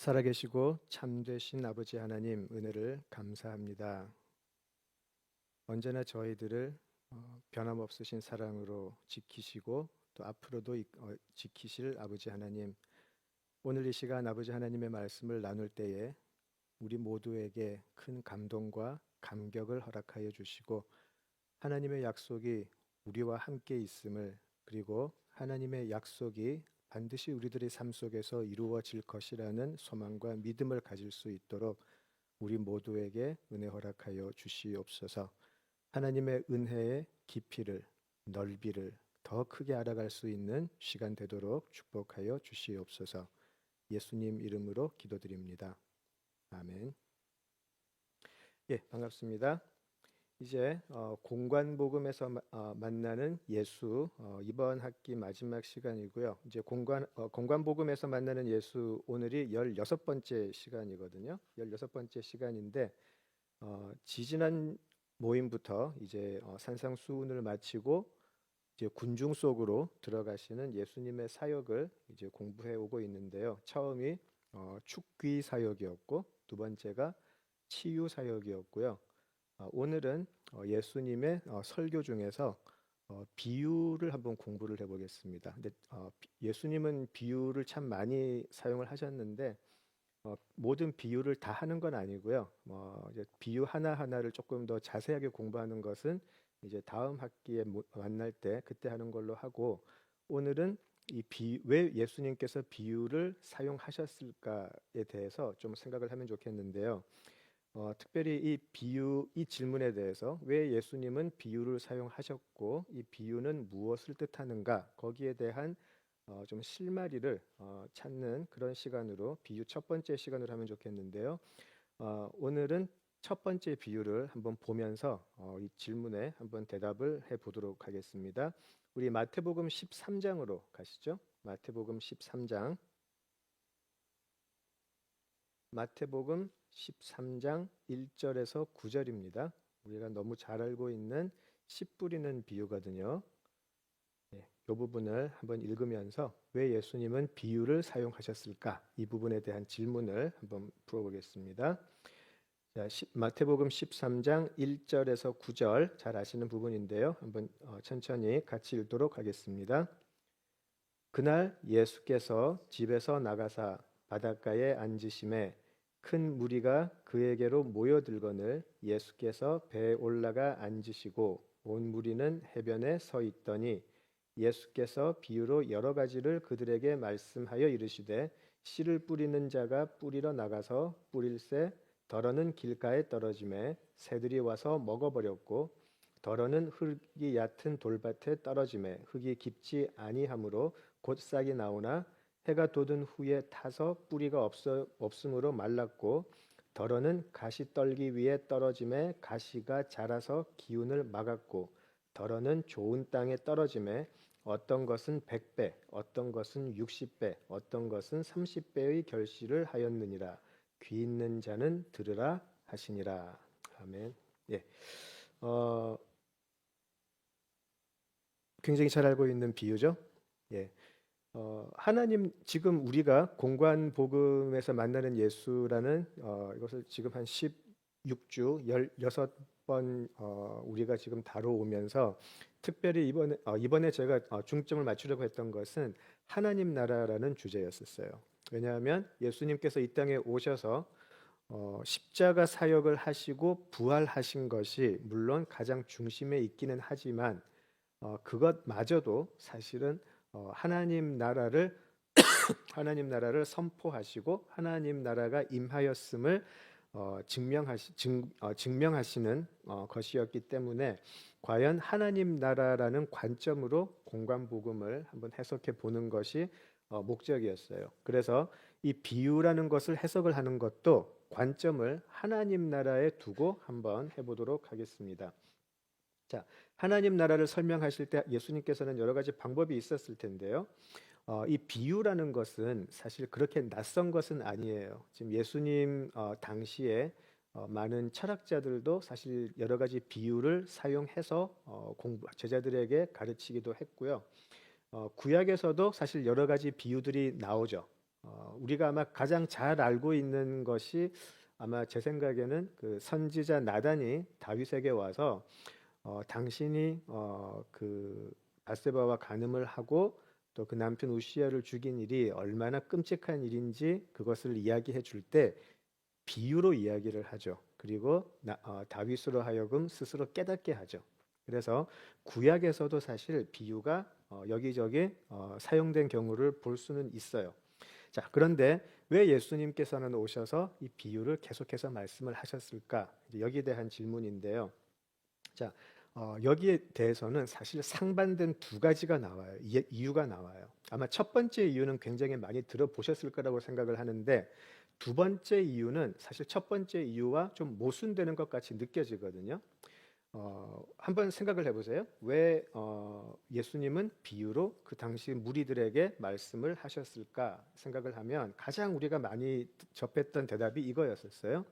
살아계시고 참되신 아버지 하나님 은혜를 감사합니다. 언제나 저희들을 변함없으신 사랑으로 지키시고 또 앞으로도 지키실 아버지 하나님, 오늘 이 시간 아버지 하나님의 말씀을 나눌 때에 우리 모두에게 큰 감동과 감격을 허락하여 주시고, 하나님의 약속이 우리와 함께 있음을, 그리고 하나님의 약속이 반드시 우리들의 삶 속에서 이루어질 것이라는 소망과 믿음을 가질 수 있도록 우리 모두에게 은혜 허락하여 주시옵소서. 하나님의 은혜의 깊이를, 넓이를 더 크게 알아갈 수 있는 시간 되도록 축복하여 주시옵소서. 예수님 이름으로 기도드립니다. 아멘. 예, 반갑습니다. 이제 공관복음에서 만나는 예수, 이번 학기 마지막 시간이고요. 이제 공관복음에서 만나는 예수, 오늘이 16번째 시간이거든요. 16번째 시간인데 지지난 모임부터 이제 산상수훈을 마치고 이제 군중 속으로 들어가시는 예수님의 사역을 이제 공부해 오고 있는데요. 처음이 축귀 사역이었고, 두 번째가 치유 사역이었고요. 오늘은 예수님의 설교 중에서 비유를 한번 공부를 해보겠습니다. 근데 예수님은 비유를 참 많이 사용을 하셨는데 모든 비유를 다 하는 건 아니고요. 이제 비유 하나 하나를 조금 더 자세하게 공부하는 것은 이제 다음 학기에 만날 때 그때 하는 걸로 하고, 오늘은 왜 예수님께서 비유를 사용하셨을까에 대해서 좀 생각을 하면 좋겠는데요. 특별히 이 질문에 대해서 왜 예수님은 비유를 사용하셨고 이 비유는 무엇을 뜻하는가, 거기에 대한 좀 실마리를 찾는 그런 시간으로, 비유 첫 번째 시간으로 하면 좋겠는데요. 오늘은 첫 번째 비유를 한번 보면서 이 질문에 한번 대답을 해보도록 하겠습니다. 우리 마태복음 13장으로 가시죠. 마태복음 13장. 마태복음 13장 1절에서 9절입니다. 우리가 너무 잘 알고 있는 씨 뿌리는 비유거든요. 이 부분을 한번 읽으면서 왜 예수님은 비유를 사용하셨을까, 이 부분에 대한 질문을 한번 풀어보겠습니다. 자, 마태복음 13장 1절에서 9절 잘 아시는 부분인데요. 한번 천천히 같이 읽도록 하겠습니다. 그날 예수께서 집에서 나가사 바닷가에 앉으심에 큰 무리가 그에게로 모여들거늘 예수께서 배에 올라가 앉으시고 온 무리는 해변에 서 있더니 예수께서 비유로 여러 가지를 그들에게 말씀하여 이르시되, 씨를 뿌리는 자가 뿌리러 나가서 뿌릴새 덜어는 길가에 떨어지매 새들이 와서 먹어버렸고, 덜어는 흙이 얕은 돌밭에 떨어지매 흙이 깊지 아니하므로 곧 싹이 나오나 해가 돋은 후에 타서 뿌리가 없으므로 말랐고, 덜어는 가시떨기 위에 떨어짐에 가시가 자라서 기운을 막았고, 덜어는 좋은 땅에 떨어짐에 어떤 것은 100배, 어떤 것은 60배, 어떤 것은 30배의 결실을 하였느니라. 귀 있는 자는 들으라 하시니라. 아멘. 예, 굉장히 잘 알고 있는 비유죠. 예. 하나님, 지금 우리가 공관복음에서 만나는 예수라는 이것을 지금 한 16주 16번 우리가 지금 다뤄오면서, 특별히 이번에 제가 중점을 맞추려고 했던 것은 하나님 나라라는 주제였었어요. 왜냐하면 예수님께서 이 땅에 오셔서 십자가 사역을 하시고 부활하신 것이 물론 가장 중심에 있기는 하지만 그것마저도 사실은 하나님 나라를 선포하시고 하나님 나라가 임하였음을 증명하시는 것이었기 때문에, 과연 하나님 나라라는 관점으로 공관복음을 한번 해석해 보는 것이 목적이었어요. 그래서 이 비유라는 것을 해석을 하는 것도 관점을 하나님 나라에 두고 한번 해보도록 하겠습니다. 자, 하나님 나라를 설명하실 때 예수님께서는 여러 가지 방법이 있었을 텐데요. 이 비유라는 것은 사실 그렇게 낯선 것은 아니에요. 지금 예수님 당시에 많은 철학자들도 사실 여러 가지 비유를 사용해서 제자들에게 가르치기도 했고요. 구약에서도 사실 여러 가지 비유들이 나오죠. 우리가 아마 가장 잘 알고 있는 것이 아마 제 생각에는 그 선지자 나단이 다윗에게 와서 당신이 그 바세바와 간음을 하고 또 그 남편 우시야를 죽인 일이 얼마나 끔찍한 일인지 그것을 이야기해 줄 때 비유로 이야기를 하죠. 그리고 다윗으로 하여금 스스로 깨닫게 하죠. 그래서 구약에서도 사실 비유가 여기저기 사용된 경우를 볼 수는 있어요. 자, 그런데 왜 예수님께서는 오셔서 이 비유를 계속해서 말씀을 하셨을까? 여기에 대한 질문인데요. 자, 여기에 대해서는 사실 상반된 두 가지가 나와요. 이유가 나와요. 아마 첫 번째 이유는 굉장히 많이 들어보셨을 거라고 생각을 하는데 두 번째 이유는 사실 첫 번째 이유와 좀 모순되는 것 같이 느껴지거든요. 한번 생각을 해보세요. 왜 예수님은 비유로 그 당시 무리들에게 말씀을 하셨을까 생각을 하면 가장 우리가 많이 접했던 대답이 이거였었어요.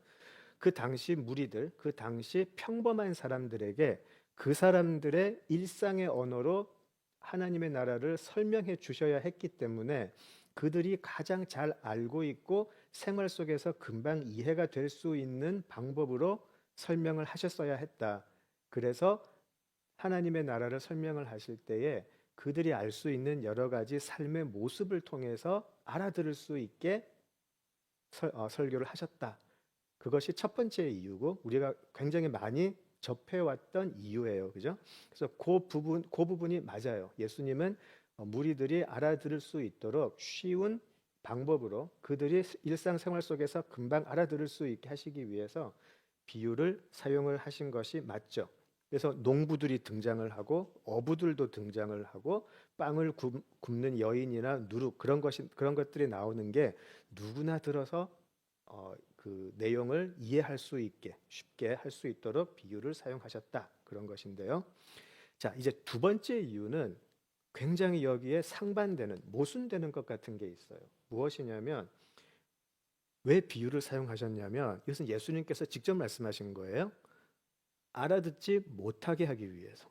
그 당시 무리들, 그 당시 평범한 사람들에게 그 사람들의 일상의 언어로 하나님의 나라를 설명해 주셔야 했기 때문에 그들이 가장 잘 알고 있고 생활 속에서 금방 이해가 될 수 있는 방법으로 설명을 하셨어야 했다. 그래서 하나님의 나라를 설명을 하실 때에 그들이 알 수 있는 여러 가지 삶의 모습을 통해서 알아들을 수 있게 설교를 하셨다. 그것이 첫 번째 이유고 우리가 굉장히 많이 접해왔던 이유예요. 그죠? 그래서 그 부분이 맞아요. 예수님은 무리들이 알아들을 수 있도록 쉬운 방법으로 그들이 일상생활 속에서 금방 알아들을 수 있게 하시기 위해서 비유를 사용을 하신 것이 맞죠. 그래서 농부들이 등장을 하고 어부들도 등장을 하고 빵을 굽는 여인이나 누룩 그런 것들이 나오는 게 누구나 들어서 그 내용을 이해할 수 있게 쉽게 할 수 있도록 비유를 사용하셨다 그런 것인데요. 자, 이제 두 번째 이유는 굉장히 여기에 상반되는 모순되는 것 같은 게 있어요. 무엇이냐면 왜 비유를 사용하셨냐면 이것은 예수님께서 직접 말씀하신 거예요. 알아듣지 못하게 하기 위해서.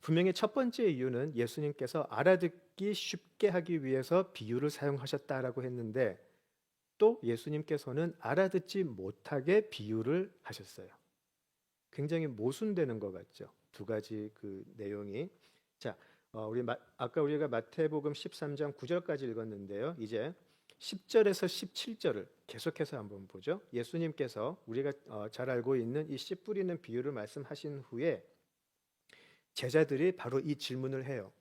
분명히 첫 번째 이유는 예수님께서 알아듣기 쉽게 하기 위해서 비유를 사용하셨다라고 했는데 또 예수님께서는 알아듣지 못하게 비유를 하셨어요. 굉장히 모순되는 것 같죠. 두 가지 그 내용이. 자, 아까 우리가 마태복음 13장 9절까지 읽었는데요. 이제 10절에서 17절을 계속해서 한번 보죠. 예수님께서 우리가 잘 알고 있는 이 씨 뿌리는 비유를 말씀하신 후에 제자들이 바로 이 질문을 해요.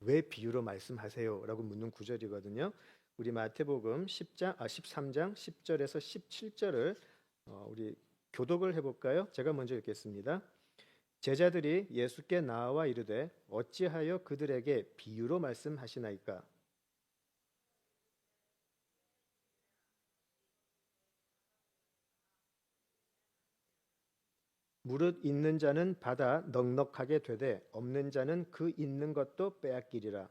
왜 비유로 말씀하세요? 라고 묻는 구절이거든요. 우리 마태복음 13장 10절에서 17절을 우리 교독을 해볼까요? 제가 먼저 읽겠습니다. 제자들이 예수께 나와 이르되 어찌하여 그들에게 비유로 말씀하시나이까? 무릇 있는 자는 받아 넉넉하게 되되 없는 자는 그 있는 것도 빼앗기리라.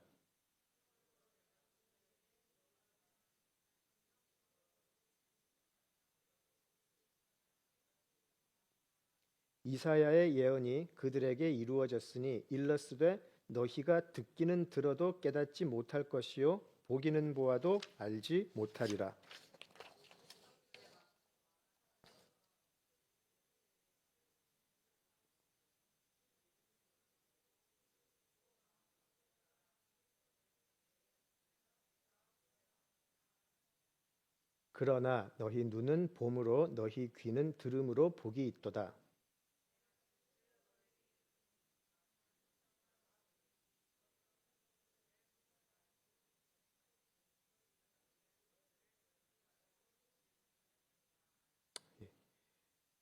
이사야의 예언이 그들에게 이루어졌으니 일러스되 너희가 듣기는 들어도 깨닫지 못할 것이요 보기는 보아도 알지 못하리라. 그러나 너희 눈은 봄으로 너희 귀는 들음으로 복이 있도다.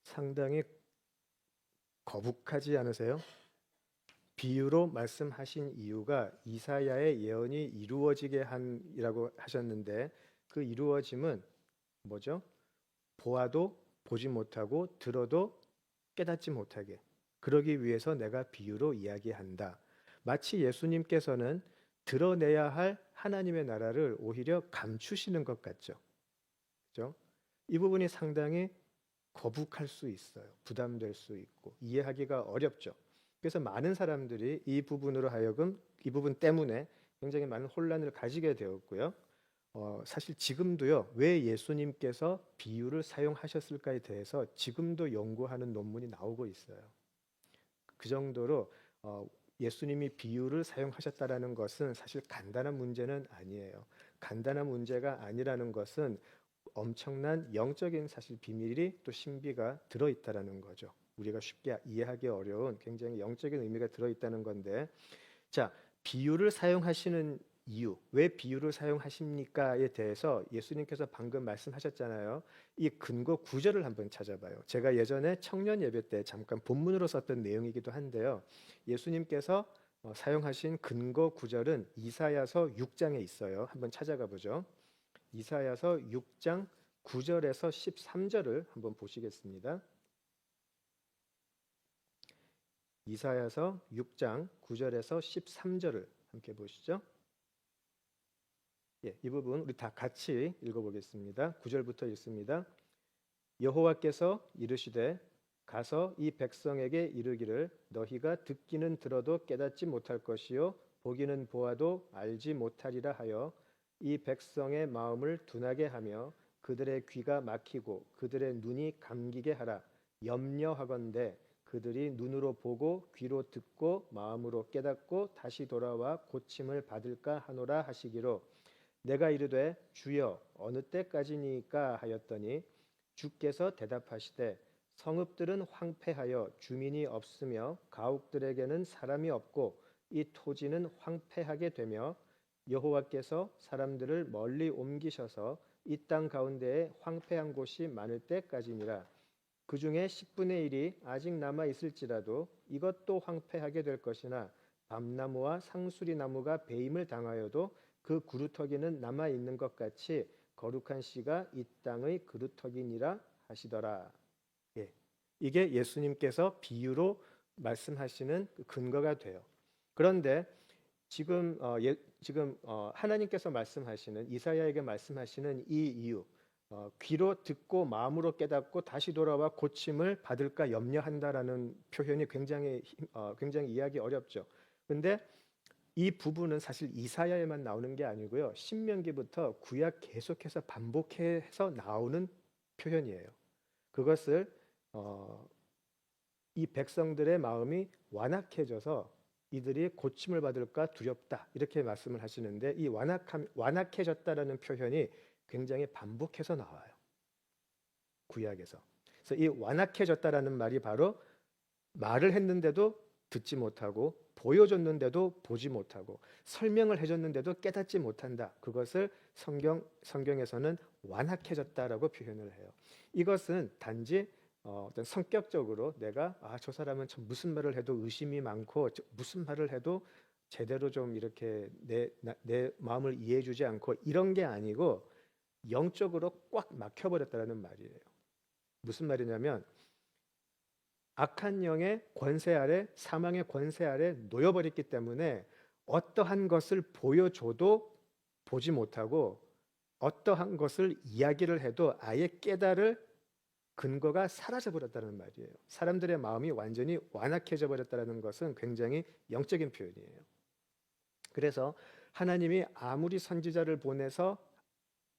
상당히 거북하지 않으세요? 비유로 말씀하신 이유가 이사야의 예언이 이루어지게 한이라고 하셨는데 그 이루어짐은 뭐죠? 보아도 보지 못하고 들어도 깨닫지 못하게 그러기 위해서 내가 비유로 이야기한다. 마치 예수님께서는 드러내야 할 하나님의 나라를 오히려 감추시는 것 같죠. 그죠? 이 부분이 상당히 거북할 수 있어요. 부담될 수 있고 이해하기가 어렵죠. 그래서 많은 사람들이 이 부분 때문에 굉장히 많은 혼란을 가지게 되었고요. 사실 지금도요, 왜 예수님께서 비유를 사용하셨을까에 대해서 지금도 연구하는 논문이 나오고 있어요. 그 정도로 예수님이 비유를 사용하셨다라는 것은 사실 간단한 문제는 아니에요. 간단한 문제가 아니라는 것은 엄청난 영적인 사실 비밀이 또 신비가 들어있다라는 거죠. 우리가 쉽게 이해하기 어려운 굉장히 영적인 의미가 들어있다는 건데, 자, 비유를 사용하시는 이유, 왜 비유를 사용하십니까에 대해서 예수님께서 방금 말씀하셨잖아요. 이 근거 구절을 한번 찾아봐요. 제가 예전에 청년 예배 때 잠깐 본문으로 썼던 내용이기도 한데요. 예수님께서 사용하신 근거 구절은 이사야서 6장에 있어요. 한번 찾아가 보죠. 이사야서 6장 9절에서 13절을 한번 보시겠습니다. 이사야서 6장 9절에서 13절을 함께 보시죠. 예, 이 부분 우리 다 같이 읽어보겠습니다. 9절부터 읽습니다. 여호와께서 이르시되 가서 이 백성에게 이르기를 너희가 듣기는 들어도 깨닫지 못할 것이요 보기는 보아도 알지 못하리라 하여 이 백성의 마음을 둔하게 하며 그들의 귀가 막히고 그들의 눈이 감기게 하라. 염려하건대 그들이 눈으로 보고 귀로 듣고 마음으로 깨닫고 다시 돌아와 고침을 받을까 하노라 하시기로 내가 이르되 주여 어느 때까지니까 하였더니 주께서 대답하시되 성읍들은 황폐하여 주민이 없으며 가옥들에게는 사람이 없고 이 토지는 황폐하게 되며 여호와께서 사람들을 멀리 옮기셔서 이 땅 가운데에 황폐한 곳이 많을 때까지니라. 그 중에 10분의 1이 아직 남아 있을지라도 이것도 황폐하게 될 것이나 밤나무와 상수리 나무가 배임을 당하여도 그 그루터기는 남아 있는 것 같이 거룩한 씨가 이 땅의 그루터기니라 하시더라. 예, 이게 예수님께서 비유로 말씀하시는 근거가 돼요. 그런데 지금 하나님께서 말씀하시는 이사야에게 말씀하시는 이 이유, 귀로 듣고 마음으로 깨닫고 다시 돌아와 고침을 받을까 염려한다라는 표현이 굉장히 이해하기 어렵죠. 근데 이 부분은 사실 이사야에만 나오는 게 아니고요. 신명기부터 구약 계속해서 반복해서 나오는 표현이에요. 그것을 이 백성들의 마음이 완악해져서 이들이 고침을 받을까 두렵다 이렇게 말씀을 하시는데 이 완악해졌다라는 표현이 굉장히 반복해서 나와요. 구약에서. 그래서 이 완악해졌다라는 말이 바로 말을 했는데도 듣지 못하고 보여줬는데도 보지 못하고 설명을 해줬는데도 깨닫지 못한다. 그것을 성경에서는 완악해졌다라고 표현을 해요. 이것은 단지 어떤 성격적으로 내가 저 사람은 참 무슨 말을 해도 의심이 많고 무슨 말을 해도 제대로 좀 이렇게 내 마음을 이해해주지 않고 이런 게 아니고 영적으로 꽉 막혀버렸다는 말이에요. 무슨 말이냐면 악한 영의 권세 아래 사망의 권세 아래 놓여버렸기 때문에 어떠한 것을 보여줘도 보지 못하고 어떠한 것을 이야기를 해도 아예 깨달을 근거가 사라져 버렸다는 말이에요. 사람들의 마음이 완전히 완악해져 버렸다는 것은 굉장히 영적인 표현이에요. 그래서 하나님이 아무리 선지자를 보내서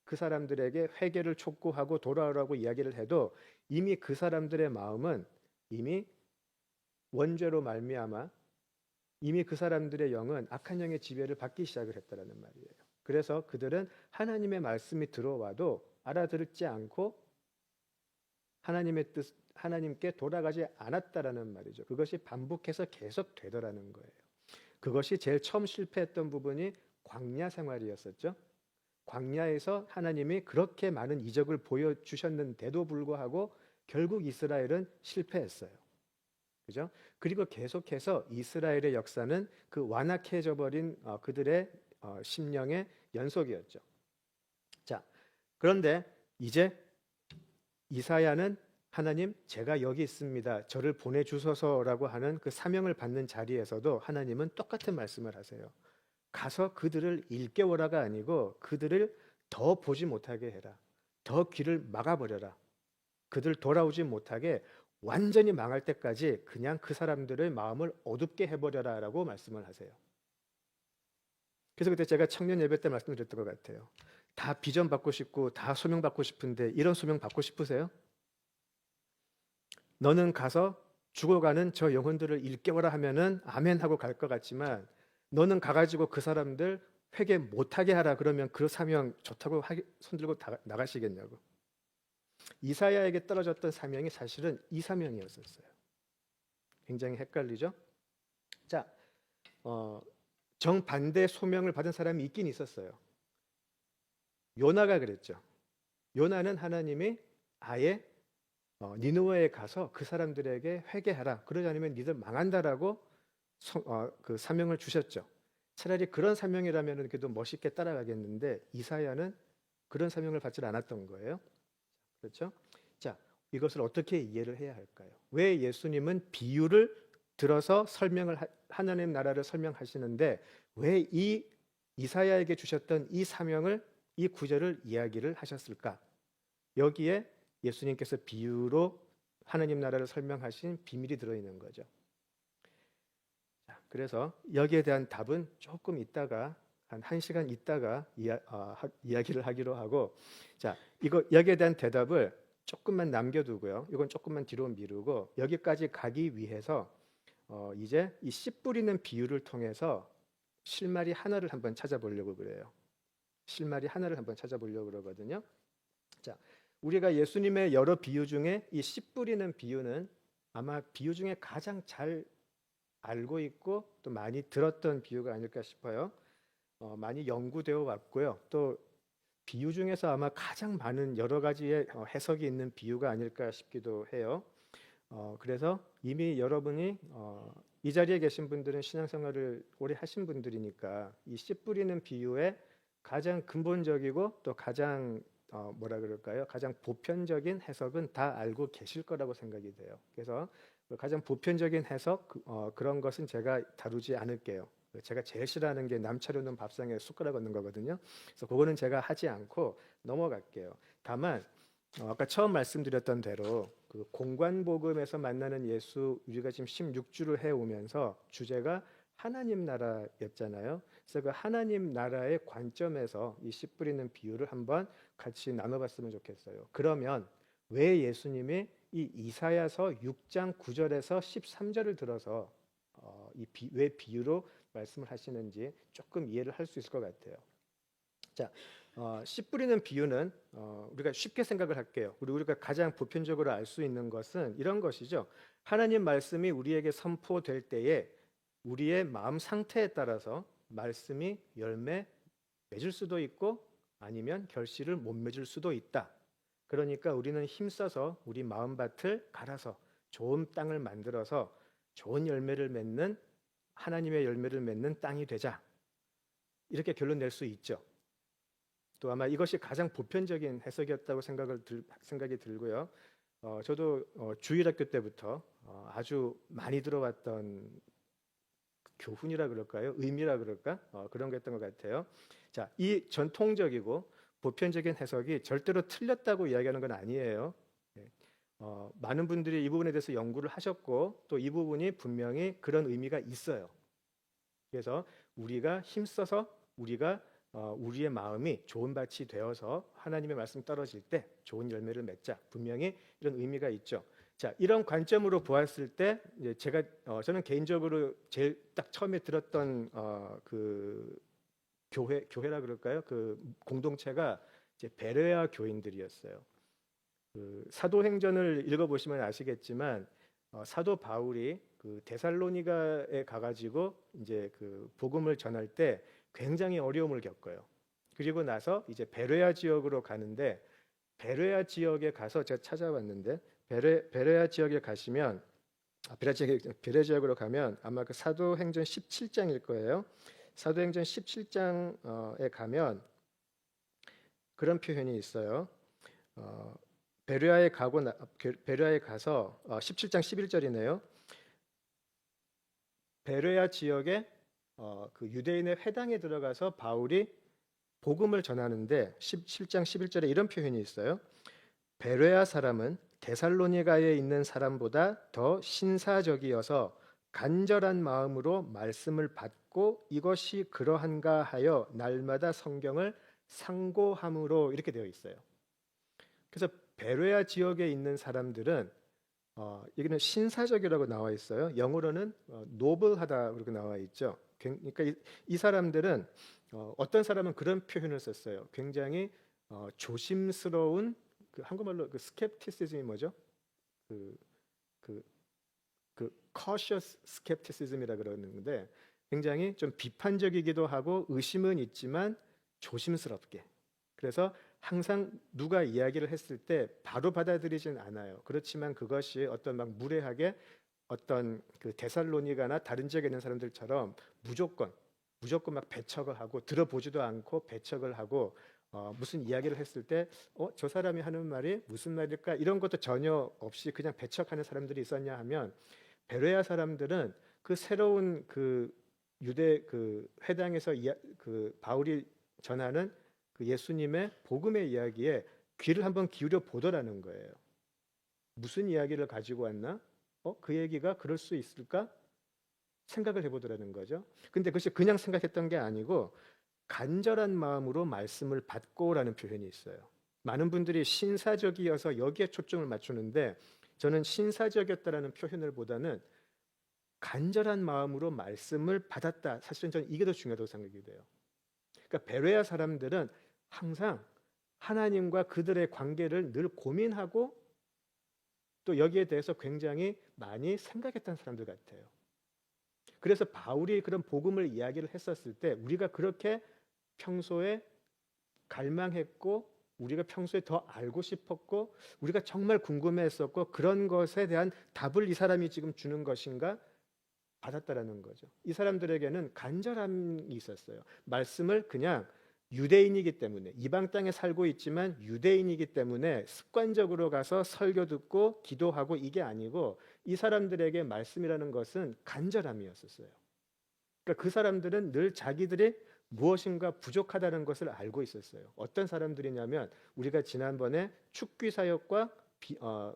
그 사람들에게 회개를 촉구하고 돌아오라고 이야기를 해도 이미 그 사람들의 마음은 이미 원죄로 말미암아 이미 그 사람들의 영은 악한 영의 지배를 받기 시작을 했다라는 말이에요. 그래서 그들은 하나님의 말씀이 들어와도 알아듣지 않고 하나님의 뜻, 하나님께 돌아가지 않았다라는 말이죠. 그것이 반복해서 계속 되더라는 거예요. 그것이 제일 처음 실패했던 부분이 광야 생활이었었죠. 광야에서 하나님이 그렇게 많은 이적을 보여주셨는데도 불구하고 결국 이스라엘은 실패했어요. 그죠? 그리고 계속해서 이스라엘의 역사는 그 완악해져 버린 그들의 심령의 연속이었죠. 자, 그런데 이제 이사야는 하나님 제가 여기 있습니다. 저를 보내주소서라고 하는 그 사명을 받는 자리에서도 하나님은 똑같은 말씀을 하세요. 가서 그들을 일깨워라가 아니고 그들을 더 보지 못하게 해라. 더 귀를 막아버려라. 그들 돌아오지 못하게 완전히 망할 때까지 그냥 그 사람들의 마음을 어둡게 해버려라 라고 말씀을 하세요. 그래서 그때 제가 청년 예배 때 말씀드렸던 것 같아요. 다 비전 받고 싶고 다 소명 받고 싶은데 이런 소명 받고 싶으세요? 너는 가서 죽어가는 저 영혼들을 일깨워라 하면은 아멘 하고 갈 것 같지만, 너는 가가지고 그 사람들 회개 못하게 하라 그러면 그 사명 좋다고 손들고 나가시겠냐고. 이사야에게 떨어졌던 사명이 사실은 이 사명이었었어요. 굉장히 헷갈리죠? 자, 정반대 소명을 받은 사람이 있긴 있었어요. 요나가 그랬죠. 요나는 하나님이 아예 니느웨에 가서 그 사람들에게 회개하라, 그러지 않으면 니들 망한다라고 그 사명을 주셨죠. 차라리 그런 사명이라면 그래도 멋있게 따라가겠는데, 이사야는 그런 사명을 받지 않았던 거예요. 그렇죠? 자, 이것을 어떻게 이해를 해야 할까요? 왜 예수님은 비유를 들어서 하나님 나라를 설명하시는데 왜 이 이사야에게 주셨던 이 사명을, 이 구절을 이야기를 하셨을까? 여기에 예수님께서 비유로 하나님 나라를 설명하신 비밀이 들어있는 거죠. 자, 그래서 여기에 대한 답은 조금 있다가, 한 1시간 있다가 이야기를 하기로 하고, 자, 여기에 대한 대답을 조금만 남겨두고요. 이건 조금만 뒤로 미루고, 여기까지 가기 위해서 이제 이 씨 뿌리는 비유를 통해서 실마리 하나를 한번 찾아보려고 그래요. 실마리 하나를 한번 찾아보려고 그러거든요. 자, 우리가 예수님의 여러 비유 중에 이 씨 뿌리는 비유는 아마 비유 중에 가장 잘 알고 있고 또 많이 들었던 비유가 아닐까 싶어요. 많이 연구되어 왔고요. 또 비유 중에서 아마 가장 많은 여러 가지의 해석이 있는 비유가 아닐까 싶기도 해요. 그래서 이미 여러분이 이 자리에 계신 분들은 신앙생활을 오래 하신 분들이니까 이 씨 뿌리는 비유의 가장 근본적이고 또 가장 뭐라 그럴까요? 가장 보편적인 해석은 다 알고 계실 거라고 생각이 돼요. 그래서 가장 보편적인 해석, 그런 것은 제가 다루지 않을게요. 제가 제일 싫어하는 게 남 차려놓은 밥상에 숟가락 얹는 거거든요. 그래서 그거는 제가 하지 않고 넘어갈게요. 다만 아까 처음 말씀드렸던 대로 그 공관복음에서 만나는 예수, 우리가 지금 16주를 해오면서 주제가 하나님 나라였잖아요. 그래서 그 하나님 나라의 관점에서 이 씨 뿌리는 비유를 한번 같이 나눠봤으면 좋겠어요. 그러면 왜 예수님이 이 이사야서 6장 9절에서 13절을 들어서 왜 비유로 말씀을 하시는지 조금 이해를 할 수 있을 것 같아요. 자, 씨 뿌리는 비유는 우리가 쉽게 생각을 할게요. 우리가 가장 보편적으로 알 수 있는 것은 이런 것이죠. 하나님 말씀이 우리에게 선포될 때에 우리의 마음 상태에 따라서 말씀이 열매 맺을 수도 있고 아니면 결실을 못 맺을 수도 있다. 그러니까 우리는 힘써서 우리 마음밭을 갈아서 좋은 땅을 만들어서 좋은 열매를 맺는, 하나님의 열매를 맺는 땅이 되자, 이렇게 결론 낼 수 있죠. 또 아마 이것이 가장 보편적인 해석이었다고 생각이 들고요. 저도 주일학교 때부터 아주 많이 들어왔던 교훈이라 그럴까요? 의미라 그럴까? 그런 거였던 것 같아요. 자, 이 전통적이고 보편적인 해석이 절대로 틀렸다고 이야기하는 건 아니에요. 많은 분들이 이 부분에 대해서 연구를 하셨고 또 이 부분이 분명히 그런 의미가 있어요. 그래서 우리가 힘써서 우리의 마음이 좋은 밭이 되어서 하나님의 말씀 떨어질 때 좋은 열매를 맺자, 분명히 이런 의미가 있죠. 자, 이런 관점으로 보았을 때 저는 개인적으로 제일 딱 처음에 들었던 그 교회라 그럴까요? 그 공동체가 이제 베레아 교인들이었어요. 그 사도행전을 읽어보시면 아시겠지만 사도 바울이 그 데살로니가에 가가지고 이제 그 복음을 전할 때 굉장히 어려움을 겪어요. 그리고 나서 이제 베레아 지역으로 가는데, 베레아 지역에 가서 제가 찾아봤는데 베레아 지역에 가시면 베레아 지역으로 가면 아마 그 사도행전 17장일 거예요. 사도행전 17장에 가면 그런 표현이 있어요. 베레아에 가서 17장 11절이네요. 베레아 지역에 그 유대인의 회당에 들어가서 바울이 복음을 전하는데 17장 11절에 이런 표현이 있어요. 베레아 사람은 데살로니가에 있는 사람보다 더 신사적이어서 간절한 마음으로 말씀을 받고 이것이 그러한가 하여 날마다 성경을 상고함으로 이렇게 되어 있어요. 그래서 베레아 지역에 있는 사람들은 여기는 신사적이라고 나와 있어요. 영어로는 노블하다 그렇게 나와 있죠. 그러니까 이 사람들은 어떤 사람은 그런 표현을 썼어요. 굉장히 조심스러운 그 한국말로 그 스캡티시즘이 뭐죠? 그, 그, 그 cautious skepticism이라 그러는데 굉장히 좀 비판적이기도 하고 의심은 있지만 조심스럽게. 그래서 항상 누가 이야기를 했을 때 바로 받아들이진 않아요. 그렇지만 그것이 어떤 막 무례하게 어떤 그 데살로니가나 다른 지역에 있는 사람들처럼 무조건 막 배척을 하고 들어보지도 않고 배척을 하고 무슨 이야기를 했을 때 저 사람이 하는 말이 무슨 말일까 이런 것도 전혀 없이 그냥 배척하는 사람들이 있었냐 하면 베레아 사람들은 그 새로운 그 유대 그 회당에서 그 바울이 전하는 그 예수님의 복음의 이야기에 귀를 한번 기울여 보더라는 거예요. 무슨 이야기를 가지고 왔나? 그 얘기가 그럴 수 있을까? 생각을 해보더라는 거죠. 근데 그것이 그냥 생각했던 게 아니고 간절한 마음으로 말씀을 받고라는 표현이 있어요. 많은 분들이 신사적이어서 여기에 초점을 맞추는데 저는 신사적이었다라는 표현을 보다는 간절한 마음으로 말씀을 받았다. 사실은 저는 이게 더 중요하다고 생각이 돼요. 그러니까 베레아 사람들은 항상 하나님과 그들의 관계를 늘 고민하고 또 여기에 대해서 굉장히 많이 생각했던 사람들 같아요. 그래서 바울이 그런 복음을 이야기를 했었을 때 우리가 그렇게 평소에 갈망했고 우리가 평소에 더 알고 싶었고 우리가 정말 궁금해했었고 그런 것에 대한 답을 이 사람이 지금 주는 것인가 받았다라는 거죠. 이 사람들에게는 간절함이 있었어요. 말씀을 그냥 유대인이기 때문에 이방 땅에 살고 있지만 유대인이기 때문에 습관적으로 가서 설교 듣고 기도하고 이게 아니고 이 사람들에게 말씀이라는 것은 간절함이었었어요. 그러니까 그 사람들은 늘 자기들이 무엇인가 부족하다는 것을 알고 있었어요. 어떤 사람들이냐면 우리가 지난번에 축귀 사역과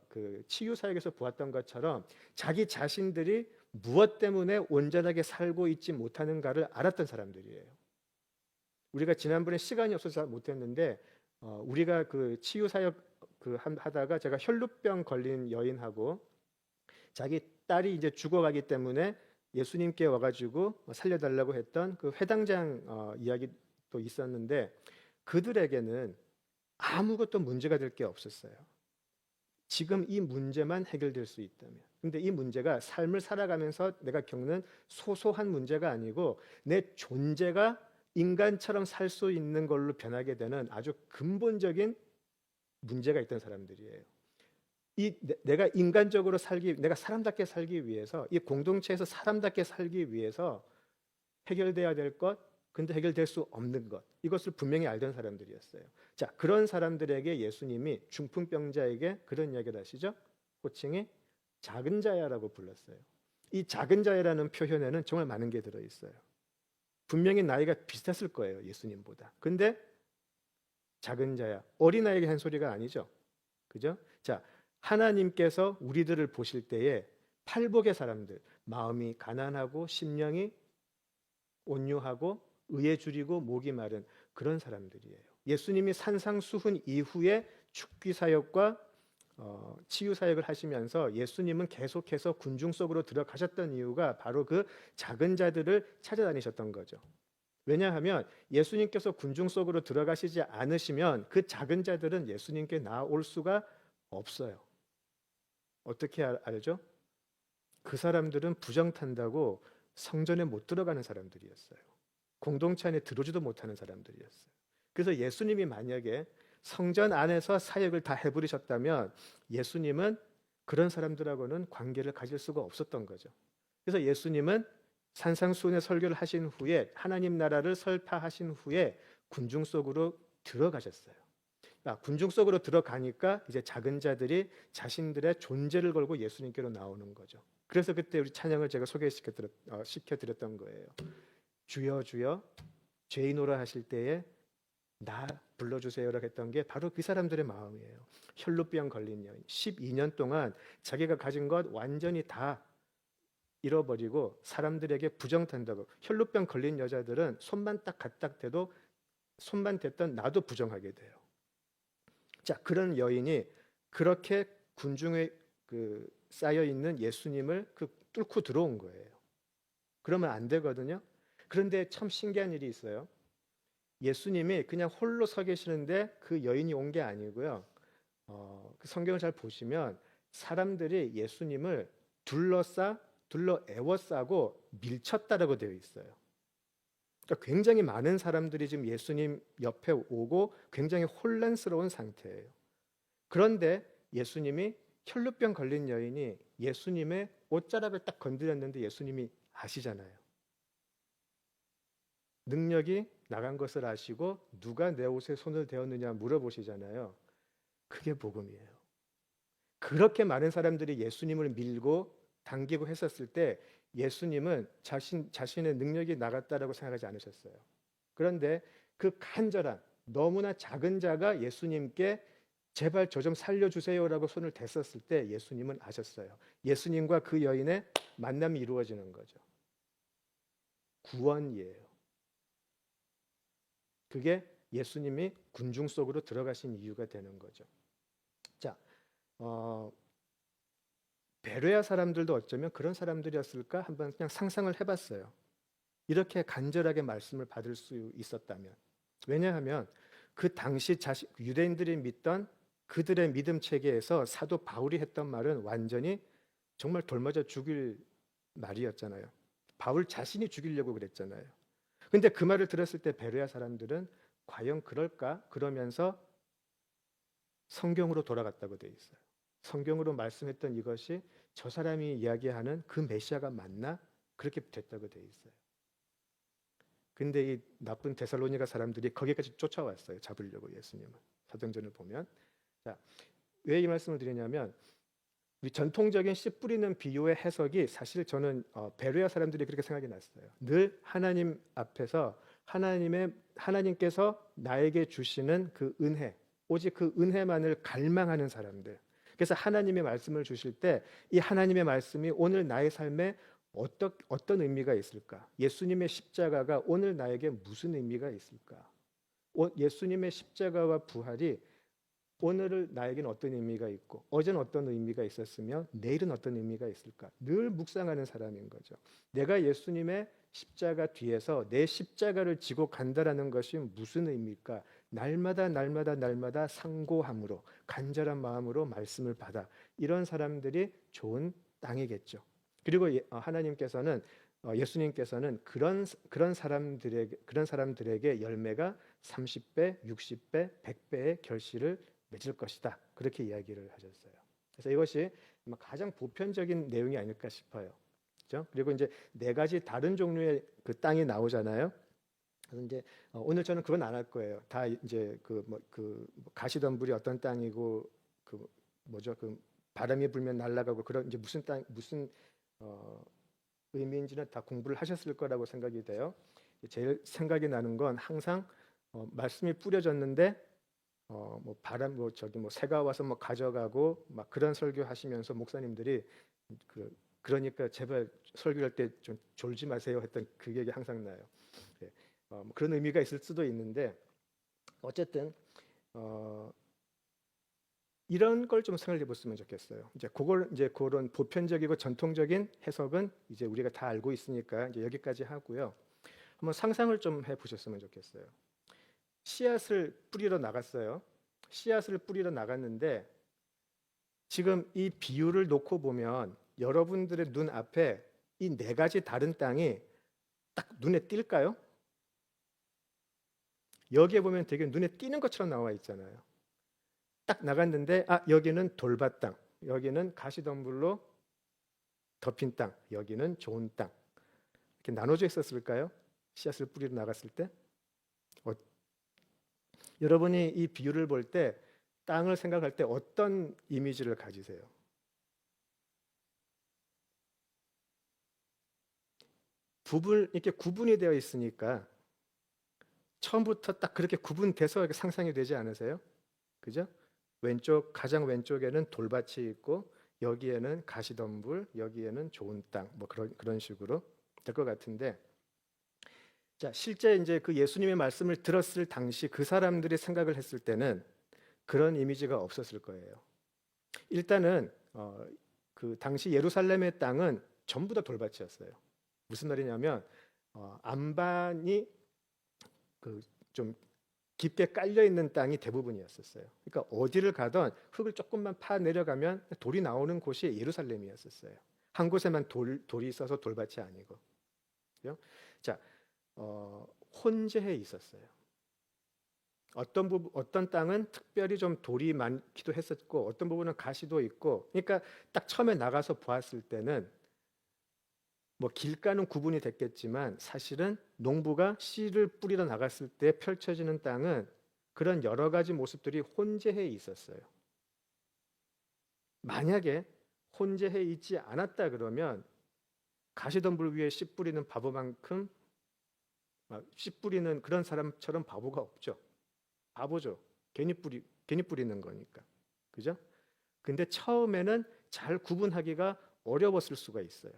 그 치유 사역에서 보았던 것처럼 자기 자신들이 무엇 때문에 온전하게 살고 있지 못하는가를 알았던 사람들이에요. 우리가 지난번에 시간이 없어서 못했는데 우리가 그 치유 사역 하다가 제가 혈루병 걸린 여인하고 자기 딸이 이제 죽어가기 때문에 예수님께 와가지고 살려달라고 했던 그 회당장 이야기도 있었는데 그들에게는 아무것도 문제가 될 게 없었어요. 지금 이 문제만 해결될 수 있다면. 근데 이 문제가 삶을 살아가면서 내가 겪는 소소한 문제가 아니고 내 존재가 인간처럼 살 수 있는 걸로 변하게 되는 아주 근본적인 문제가 있던 사람들이에요. 내가 인간적으로 내가 사람답게 살기 위해서 이 공동체에서 사람답게 살기 위해서 해결돼야 될 것, 근데 해결될 수 없는 것, 이것을 분명히 알던 사람들이었어요. 자, 그런 사람들에게 예수님이 중풍병자에게 그런 이야기를 하시죠. 호칭이 작은 자야라고 불렀어요. 이 작은 자야라는 표현에는 정말 많은 게 들어있어요. 분명히 나이가 비슷했을 거예요, 예수님보다. 근데 작은 자야, 어린아이에게 한 소리가 아니죠. 그죠? 자, 하나님께서 우리들을 보실 때에 팔복의 사람들, 마음이 가난하고 심령이 온유하고 의에 줄이고 목이 마른 그런 사람들이에요. 예수님이 산상수훈 이후에 축귀 사역과 치유 사역을 하시면서 예수님은 계속해서 군중 속으로 들어가셨던 이유가 바로 그 작은 자들을 찾아다니셨던 거죠. 왜냐하면 예수님께서 군중 속으로 들어가시지 않으시면 그 작은 자들은 예수님께 나올 수가 없어요. 어떻게 알죠? 그 사람들은 부정탄다고 성전에 못 들어가는 사람들이었어요. 공동체 안에 들어오지도 못하는 사람들이었어요. 그래서 예수님이 만약에 성전 안에서 사역을 다 해버리셨다면 예수님은 그런 사람들하고는 관계를 가질 수가 없었던 거죠. 그래서 예수님은 산상수훈의 설교를 하신 후에 하나님 나라를 설파하신 후에 군중 속으로 들어가셨어요. 군중 속으로 들어가니까 이제 작은 자들이 자신들의 존재를 걸고 예수님께로 나오는 거죠. 그래서 그때 우리 찬양을 제가 시켜드렸던 거예요. 주여 주여 죄인오라 하실 때에 나 불러주세요라고 했던 게 바로 그 사람들의 마음이에요. 혈루병 걸린 여인 12년 동안 자기가 가진 것 완전히 다 잃어버리고 사람들에게 부정탄다고. 혈루병 걸린 여자들은 손만 딱 갖다 대도 손만 댔던 나도 부정하게 돼요. 자, 그런 여인이 그렇게 군중에 쌓여 있는 예수님을 뚫고 들어온 거예요. 그러면 안 되거든요. 그런데 참 신기한 일이 있어요. 예수님이 그냥 홀로 서 계시는데 그 여인이 온 게 아니고요. 그 성경을 잘 보시면 사람들이 예수님을 둘러 에워싸고 밀쳤다라고 되어 있어요. 그러니까 굉장히 많은 사람들이 지금 예수님 옆에 오고 굉장히 혼란스러운 상태예요. 그런데 예수님이 혈루병 걸린 여인이 예수님의 옷자락을 딱 건드렸는데 예수님이 아시잖아요. 능력이 나간 것을 아시고 누가 내 옷에 손을 대었느냐 물어보시잖아요. 그게 복음이에요. 그렇게 많은 사람들이 예수님을 밀고 당기고 했었을 때 예수님은 자신의 능력이 나갔다라고 생각하지 않으셨어요. 그런데 그 간절한 너무나 작은 자가 예수님께 제발 저 좀 살려주세요라고 손을 댔었을 때 예수님은 아셨어요. 예수님과 그 여인의 만남이 이루어지는 거죠. 구원이에요. 그게 예수님이 군중 속으로 들어가신 이유가 되는 거죠. 자, 베레아 사람들도 어쩌면 그런 사람들이었을까 한번 그냥 상상을 해봤어요. 이렇게 간절하게 말씀을 받을 수 있었다면. 왜냐하면 그 당시 유대인들이 믿던 그들의 믿음 체계에서 사도 바울이 했던 말은 완전히 정말 돌맞아 죽일 말이었잖아요. 바울 자신이 죽이려고 그랬잖아요. 근데 그 말을 들었을 때 베레아 사람들은 과연 그럴까? 그러면서 성경으로 돌아갔다고 되어 있어요. 성경으로 말씀했던 이것이 저 사람이 이야기하는 그 메시아가 맞나? 그렇게 됐다고 되어 있어요. 근데 이 나쁜 데살로니가 사람들이 거기까지 쫓아왔어요. 잡으려고 예수님을. 사도행전을 보면. 자, 왜 이 말씀을 드리냐면 우리 전통적인 씨 뿌리는 비유의 해석이 사실 저는 베레아 사람들이 그렇게 생각이 났어요. 늘 하나님 앞에서 하나님께서 나에게 주시는 그 은혜, 오직 그 은혜만을 갈망하는 사람들. 그래서 하나님의 말씀을 주실 때 이 하나님의 말씀이 오늘 나의 삶에 어떤 의미가 있을까? 예수님의 십자가가 오늘 나에게 무슨 의미가 있을까? 예수님의 십자가와 부활이 오늘을 나에게는 어떤 의미가 있고 어제는 어떤 의미가 있었으며 내일은 어떤 의미가 있을까? 늘 묵상하는 사람인 거죠. 내가 예수님의 십자가 뒤에서 내 십자가를 지고 간다라는 것이 무슨 의미일까? 날마다 상고함으로 간절한 마음으로 말씀을 받아 이런 사람들이 좋은 땅이겠죠. 그리고 하나님께서는 예수님께서는 그런 사람들에게 열매가 30배, 60배, 100배의 결실을 맺을 것이다. 그렇게 이야기를 하셨어요. 그래서 이것이 가장 보편적인 내용이 아닐까 싶어요. 그렇죠? 그리고 이제 네 가지 다른 종류의 그 땅이 나오잖아요. 그래서 이제 오늘 저는 그건 안 할 거예요. 다 이제 가시덤불이 어떤 땅이고 그 바람이 불면 날아가고 그런 이제 무슨 의미인지는 다 공부를 하셨을 거라고 생각이 돼요. 제일 생각이 나는 건 항상 말씀이 뿌려졌는데 새가 와서 가져가고 막 그런 설교하시면서 목사님들이 그러니까 제발 설교할 때 좀 졸지 마세요 했던 그 얘기 항상 나요. 네. 그런 의미가 있을 수도 있는데 어쨌든 이런 걸 좀 생각해 봤으면 좋겠어요. 이제 그런 보편적이고 전통적인 해석은 이제 우리가 다 알고 있으니까 이제 여기까지 하고요. 한번 상상을 좀 해보셨으면 좋겠어요. 씨앗을 뿌리러 나갔어요. 씨앗을 뿌리러 나갔는데 지금 이 비유를 놓고 보면 여러분들의 눈 앞에 이 네 가지 다른 땅이 딱 눈에 띌까요? 여기에 보면 되게 눈에 띄는 것처럼 나와 있잖아요. 딱 나갔는데 여기는 돌밭 땅, 여기는 가시덤불로 덮인 땅, 여기는 좋은 땅 이렇게 나눠져 있었을까요? 씨앗을 뿌리러 나갔을 때 여러분이 이 비유를 볼 때 땅을 생각할 때 어떤 이미지를 가지세요? 이렇게 구분이 되어 있으니까 처음부터 딱 그렇게 구분돼서 이렇게 상상이 되지 않으세요? 그죠? 가장 왼쪽에는 돌밭이 있고 여기에는 가시덤불, 여기에는 좋은 땅, 뭐 그런 식으로 될 것 같은데 자, 실제 이제 그 예수님의 말씀을 들었을 당시 그 사람들이 생각을 했을 때는 그런 이미지가 없었을 거예요. 일단은 그 당시 예루살렘의 땅은 전부 다 돌밭이었어요. 무슨 말이냐면 안반이 그 좀 깊게 깔려 있는 땅이 대부분이었었어요. 그러니까 어디를 가던 흙을 조금만 파 내려가면 돌이 나오는 곳이 예루살렘이었었어요. 한 곳에만 돌이 있어서 돌밭이 아니고. 그죠? 자, 혼재해 있었어요. 어떤 땅은 특별히 좀 돌이 많기도 했었고, 어떤 부분은 가시도 있고, 그러니까 딱 처음에 나가서 보았을 때는 뭐 길가는 구분이 됐겠지만 사실은 농부가 씨를 뿌리러 나갔을 때 펼쳐지는 땅은 그런 여러 가지 모습들이 혼재해 있었어요. 만약에 혼재해 있지 않았다 그러면 가시덤불 위에 씨 뿌리는 바보만큼 씨 뿌리는 그런 사람처럼 바보가 없죠. 바보죠. 괜히 뿌리는 거니까. 그죠? 근데 처음에는 잘 구분하기가 어려웠을 수가 있어요.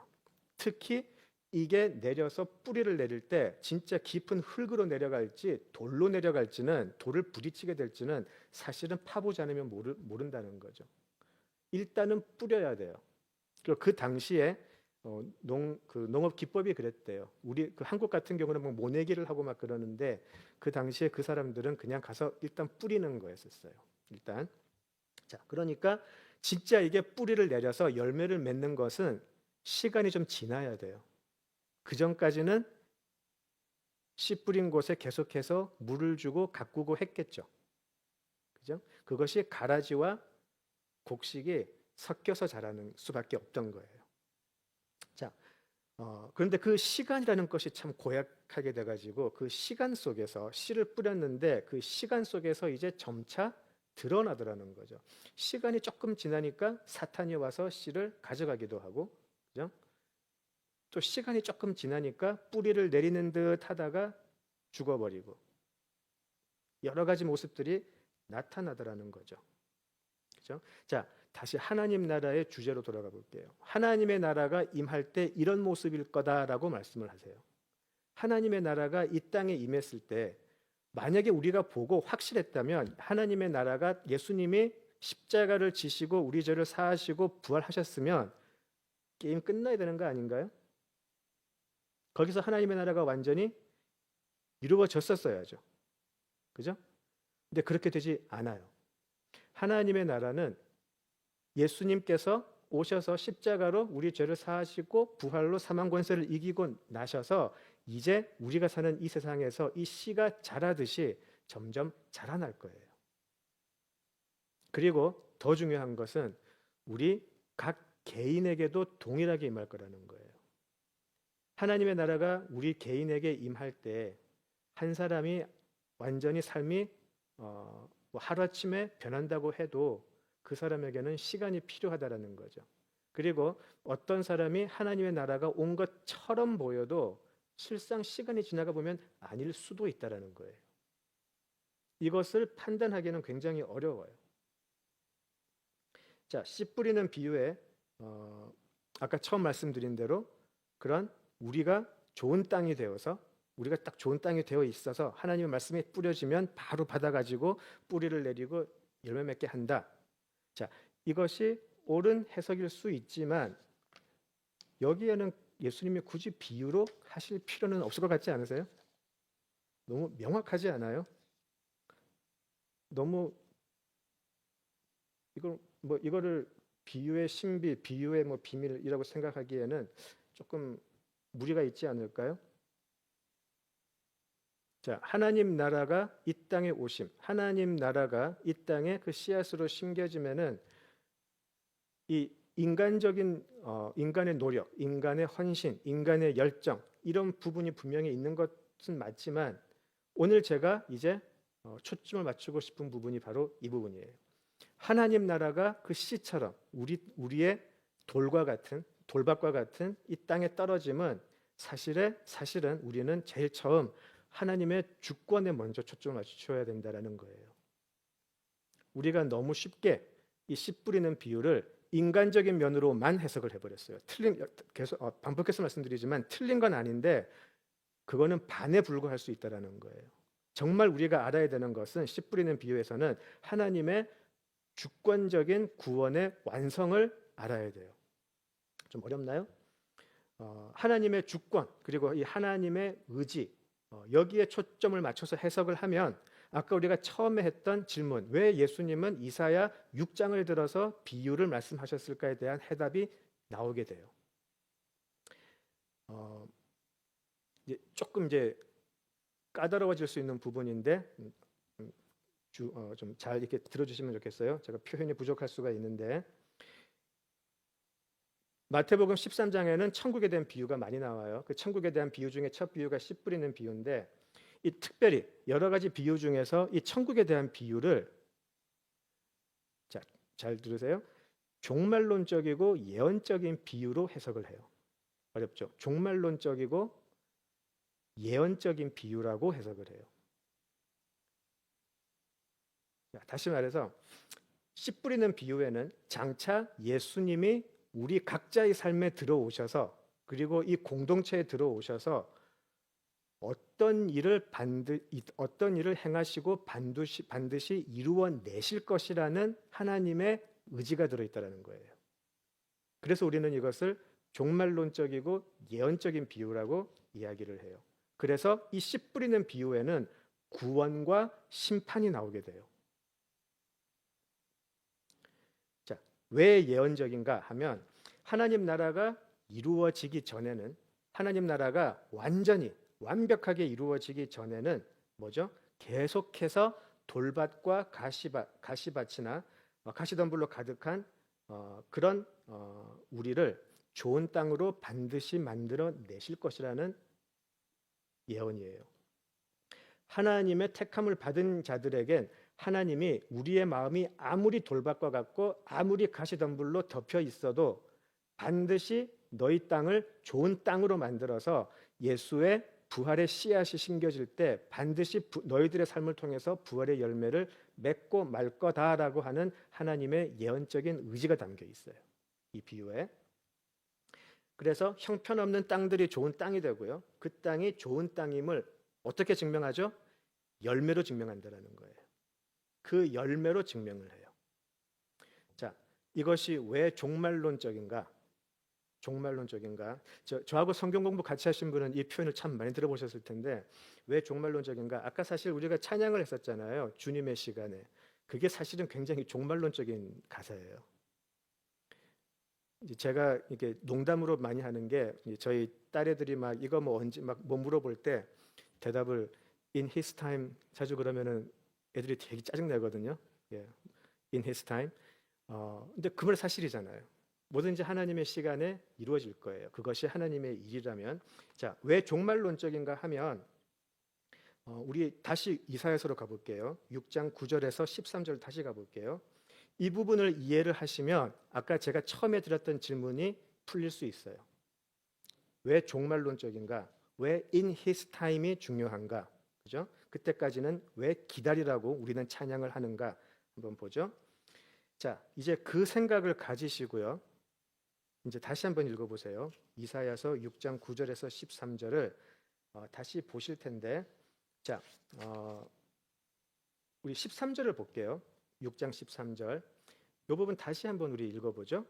특히 이게 내려서 뿌리를 내릴 때 진짜 깊은 흙으로 내려갈지 돌로 내려갈지는, 돌을 부딪히게 될지는 사실은 파보지 않으면 모른다는 거죠. 일단은 뿌려야 돼요. 그리고 그 당시에 농업 기법이 그랬대요. 우리 그 한국 같은 경우는 뭐 모내기를 하고 막 그러는데 그 당시에 그 사람들은 그냥 가서 일단 뿌리는 거였었어요. 일단 자, 그러니까 진짜 이게 뿌리를 내려서 열매를 맺는 것은 시간이 좀 지나야 돼요. 그 전까지는 씨 뿌린 곳에 계속해서 물을 주고 가꾸고 했겠죠. 그죠? 그것이 가라지와 곡식이 섞여서 자라는 수밖에 없던 거예요. 자, 그런데 그 시간이라는 것이 참 고약하게 돼가지고 그 시간 속에서 씨를 뿌렸는데 그 시간 속에서 이제 점차 드러나더라는 거죠. 시간이 조금 지나니까 사탄이 와서 씨를 가져가기도 하고, 그죠? 또 시간이 조금 지나니까 뿌리를 내리는 듯 하다가 죽어버리고 여러 가지 모습들이 나타나더라는 거죠. 그죠? 자, 다시 하나님 나라의 주제로 돌아가 볼게요. 하나님의 나라가 임할 때 이런 모습일 거다라고 말씀을 하세요. 하나님의 나라가 이 땅에 임했을 때 만약에 우리가 보고 확실했다면 하나님의 나라가 예수님이 십자가를 지시고 우리 죄를 사하시고 부활하셨으면 게임 끝나야 되는 거 아닌가요? 거기서 하나님의 나라가 완전히 이루어졌었어야죠. 그죠? 근데 그렇게 되지 않아요. 하나님의 나라는 예수님께서 오셔서 십자가로 우리 죄를 사하시고 부활로 사망 권세를 이기고 나셔서 이제 우리가 사는 이 세상에서 이 씨가 자라듯이 점점 자라날 거예요. 그리고 더 중요한 것은 우리 각 개인에게도 동일하게 임할 거라는 거예요. 하나님의 나라가 우리 개인에게 임할 때 한 사람이 완전히 삶이 하루아침에 변한다고 해도 그 사람에게는 시간이 필요하다라는 거죠. 그리고 어떤 사람이 하나님의 나라가 온 것처럼 보여도 실상 시간이 지나가 보면 아닐 수도 있다라는 거예요. 이것을 판단하기는 굉장히 어려워요. 자, 씨 뿌리는 비유에 아까 처음 말씀드린 대로 그런 우리가 좋은 땅이 되어서 우리가 딱 좋은 땅이 되어 있어서 하나님의 말씀이 뿌려지면 바로 받아가지고 뿌리를 내리고 열매 맺게 한다. 자, 이것이 옳은 해석일 수 있지만 여기에는 예수님이 굳이 비유로 하실 필요는 없을 것 같지 않으세요? 너무 명확하지 않아요? 너무 이거를 비유의 신비, 비유의 비밀이라고 생각하기에는 조금 무리가 있지 않을까요? 자, 하나님 나라가 이 땅에 오심, 하나님 나라가 이 땅에 그 씨앗으로 심겨지면은 이 인간적인 인간의 노력, 인간의 헌신, 인간의 열정 이런 부분이 분명히 있는 것은 맞지만 오늘 제가 이제 초점을 맞추고 싶은 부분이 바로 이 부분이에요. 하나님 나라가 그 씨처럼 우리의 돌밭과 같은 이 땅에 떨어짐은 사실은 우리는 제일 처음 하나님의 주권에 먼저 초점을 맞춰야 된다라는 거예요. 우리가 너무 쉽게 이 씨 뿌리는 비유를 인간적인 면으로만 해석을 해버렸어요. 계속 반복해서 말씀드리지만 틀린 건 아닌데 그거는 반에 불과할 수 있다라는 거예요. 정말 우리가 알아야 되는 것은 씨 뿌리는 비유에서는 하나님의 주권적인 구원의 완성을 알아야 돼요. 좀 어렵나요? 하나님의 주권 그리고 이 하나님의 의지 여기에 초점을 맞춰서 해석을 하면 아까 우리가 처음에 했던 질문 왜 예수님은 이사야 6장을 들어서 비유를 말씀하셨을까에 대한 해답이 나오게 돼요. 조금 이제 까다로워질 수 있는 부분인데 좀 잘 이렇게 들어주시면 좋겠어요. 제가 표현이 부족할 수가 있는데 마태복음 13장에는 천국에 대한 비유가 많이 나와요. 그 천국에 대한 비유 중에 첫 비유가 씨 뿌리는 비유인데 이 특별히 여러 가지 비유 중에서 이 천국에 대한 비유를 잘 들으세요. 종말론적이고 예언적인 비유로 해석을 해요. 어렵죠? 종말론적이고 예언적인 비유라고 해석을 해요. 다시 말해서 씨 뿌리는 비유에는 장차 예수님이 우리 각자의 삶에 들어오셔서 그리고 이 공동체에 들어오셔서 어떤 일을 행하시고 반드시 이루어내실 것이라는 하나님의 의지가 들어있다는 거예요. 그래서 우리는 이것을 종말론적이고 예언적인 비유라고 이야기를 해요. 그래서 이 씨 뿌리는 비유에는 구원과 심판이 나오게 돼요. 자, 왜 예언적인가 하면 하나님 나라가 이루어지기 전에는 하나님 나라가 완벽하게 이루어지기 전에는 뭐죠? 계속해서 돌밭과 가시밭이나 가시덤불로 가득한 그런 우리를 좋은 땅으로 반드시 만들어 내실 것이라는 예언이에요. 하나님의 택함을 받은 자들에겐 하나님이 우리의 마음이 아무리 돌밭과 같고 아무리 가시덤불로 덮여 있어도 반드시 너희 땅을 좋은 땅으로 만들어서 예수의 부활의 씨앗이 심겨질 때 반드시 너희들의 삶을 통해서 부활의 열매를 맺고 말 거다라고 하는 하나님의 예언적인 의지가 담겨 있어요. 이 비유에. 그래서 형편없는 땅들이 좋은 땅이 되고요. 그 땅이 좋은 땅임을 어떻게 증명하죠? 열매로 증명한다는 거예요. 그 열매로 증명을 해요. 자, 이것이 왜 종말론적인가? 저하고 성경 공부 같이 하신 분은 이 표현을 참 많이 들어보셨을 텐데 왜 종말론적인가? 아까 사실 우리가 찬양을 했었잖아요. 주님의 시간에. 그게 사실은 굉장히 종말론적인 가사예요. 이제 제가 이렇게 농담으로 많이 하는 게 저희 딸애들이 막 이거 뭐 언제 막 뭐 물어볼 때 대답을 in his time 자주 그러면은 애들이 되게 짜증 내거든요. 예. in his time. 근데 그 말 사실이잖아요. 뭐든지 하나님의 시간에 이루어질 거예요. 그것이 하나님의 일이라면. 자, 왜 종말론적인가 하면 우리 다시 이사야서로 가볼게요. 6장 9절에서 13절 다시 가볼게요. 이 부분을 이해를 하시면 아까 제가 처음에 드렸던 질문이 풀릴 수 있어요. 왜 종말론적인가? 왜 in his time이 중요한가? 그죠? 그때까지는 왜 기다리라고 우리는 찬양을 하는가? 한번 보죠. 자, 이제 그 생각을 가지시고요. 이제 다시 한번 읽어보세요. 이사야서 6장 9절에서 13절을 다시 보실 텐데, 자, 우리 13절을 볼게요. 6장 13절. 이 부분 다시 한번 우리 읽어보죠.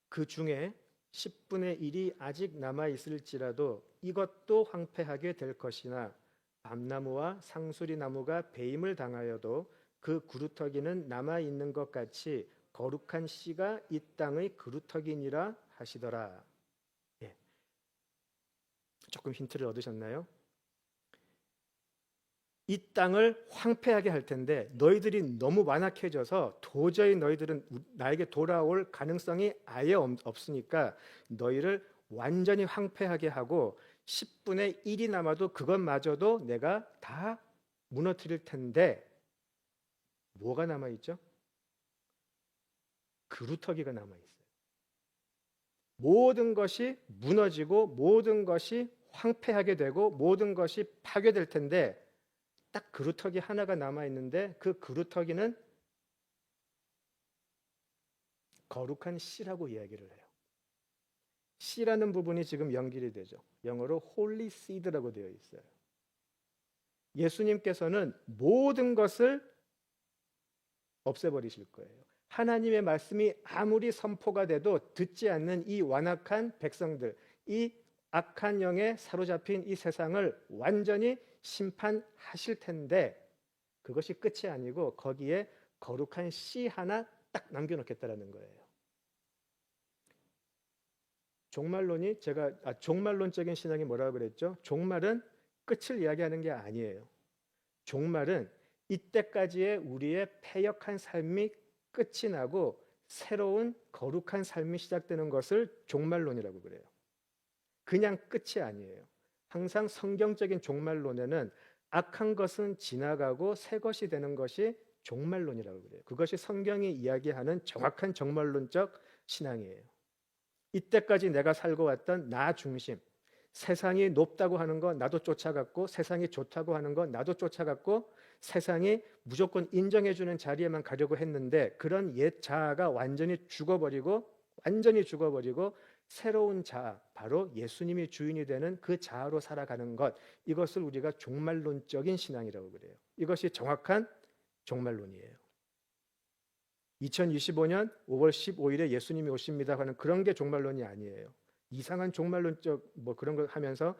그 중에 10분의 1이 아직 남아 있을지라도 이것도 황폐하게 될 것이나 밤나무와 상수리 나무가 배임을 당하여도 그 구루터기는 남아 있는 것 같이 거룩한 씨가 이 땅의 그루터기니라 하시더라. 예. 조금 힌트를 얻으셨나요? 이 땅을 황폐하게 할 텐데 너희들이 너무 완악해져서 도저히 너희들은 나에게 돌아올 가능성이 아예 없으니까 너희를 완전히 황폐하게 하고 10분의 1이 남아도 그것마저도 내가 다 무너뜨릴 텐데 뭐가 남아있죠? 그루터기가 남아있어요. 모든 것이 무너지고 모든 것이 황폐하게 되고 모든 것이 파괴될 텐데 딱 그루터기 하나가 남아있는데 그 그루터기는 거룩한 씨라고 이야기를 해요. 씨라는 부분이 지금 연결이 되죠. 영어로 holy seed라고 되어 있어요. 예수님께서는 모든 것을 없애버리실 거예요. 하나님의 말씀이 아무리 선포가 돼도 듣지 않는 이 완악한 백성들, 이 악한 영에 사로잡힌 이 세상을 완전히 심판하실 텐데, 그것이 끝이 아니고 거기에 거룩한 씨 하나 딱 남겨놓겠다라는 거예요. 종말론이 종말론적인 신앙이 뭐라고 그랬죠? 종말은 끝을 이야기하는 게 아니에요. 종말은 이때까지의 우리의 패역한 삶이 끝이 나고 새로운 거룩한 삶이 시작되는 것을 종말론이라고 그래요. 그냥 끝이 아니에요. 항상 성경적인 종말론에는 악한 것은 지나가고 새 것이 되는 것이 종말론이라고 그래요. 그것이 성경이 이야기하는 정확한 종말론적 신앙이에요. 이때까지 내가 살고 왔던 나 중심, 세상이 높다고 하는 거 나도 쫓아갔고, 세상이 좋다고 하는 거 나도 쫓아갔고, 세상이 무조건 인정해주는 자리에만 가려고 했는데, 그런 옛 자아가 완전히 죽어버리고 새로운 자아, 바로 예수님이 주인이 되는 그 자아로 살아가는 것, 이것을 우리가 종말론적인 신앙이라고 그래요. 이것이 정확한 종말론이에요. 2025년 5월 15일에 예수님이 오십니다 하는 그런 게 종말론이 아니에요. 이상한 종말론적 그런 걸 하면서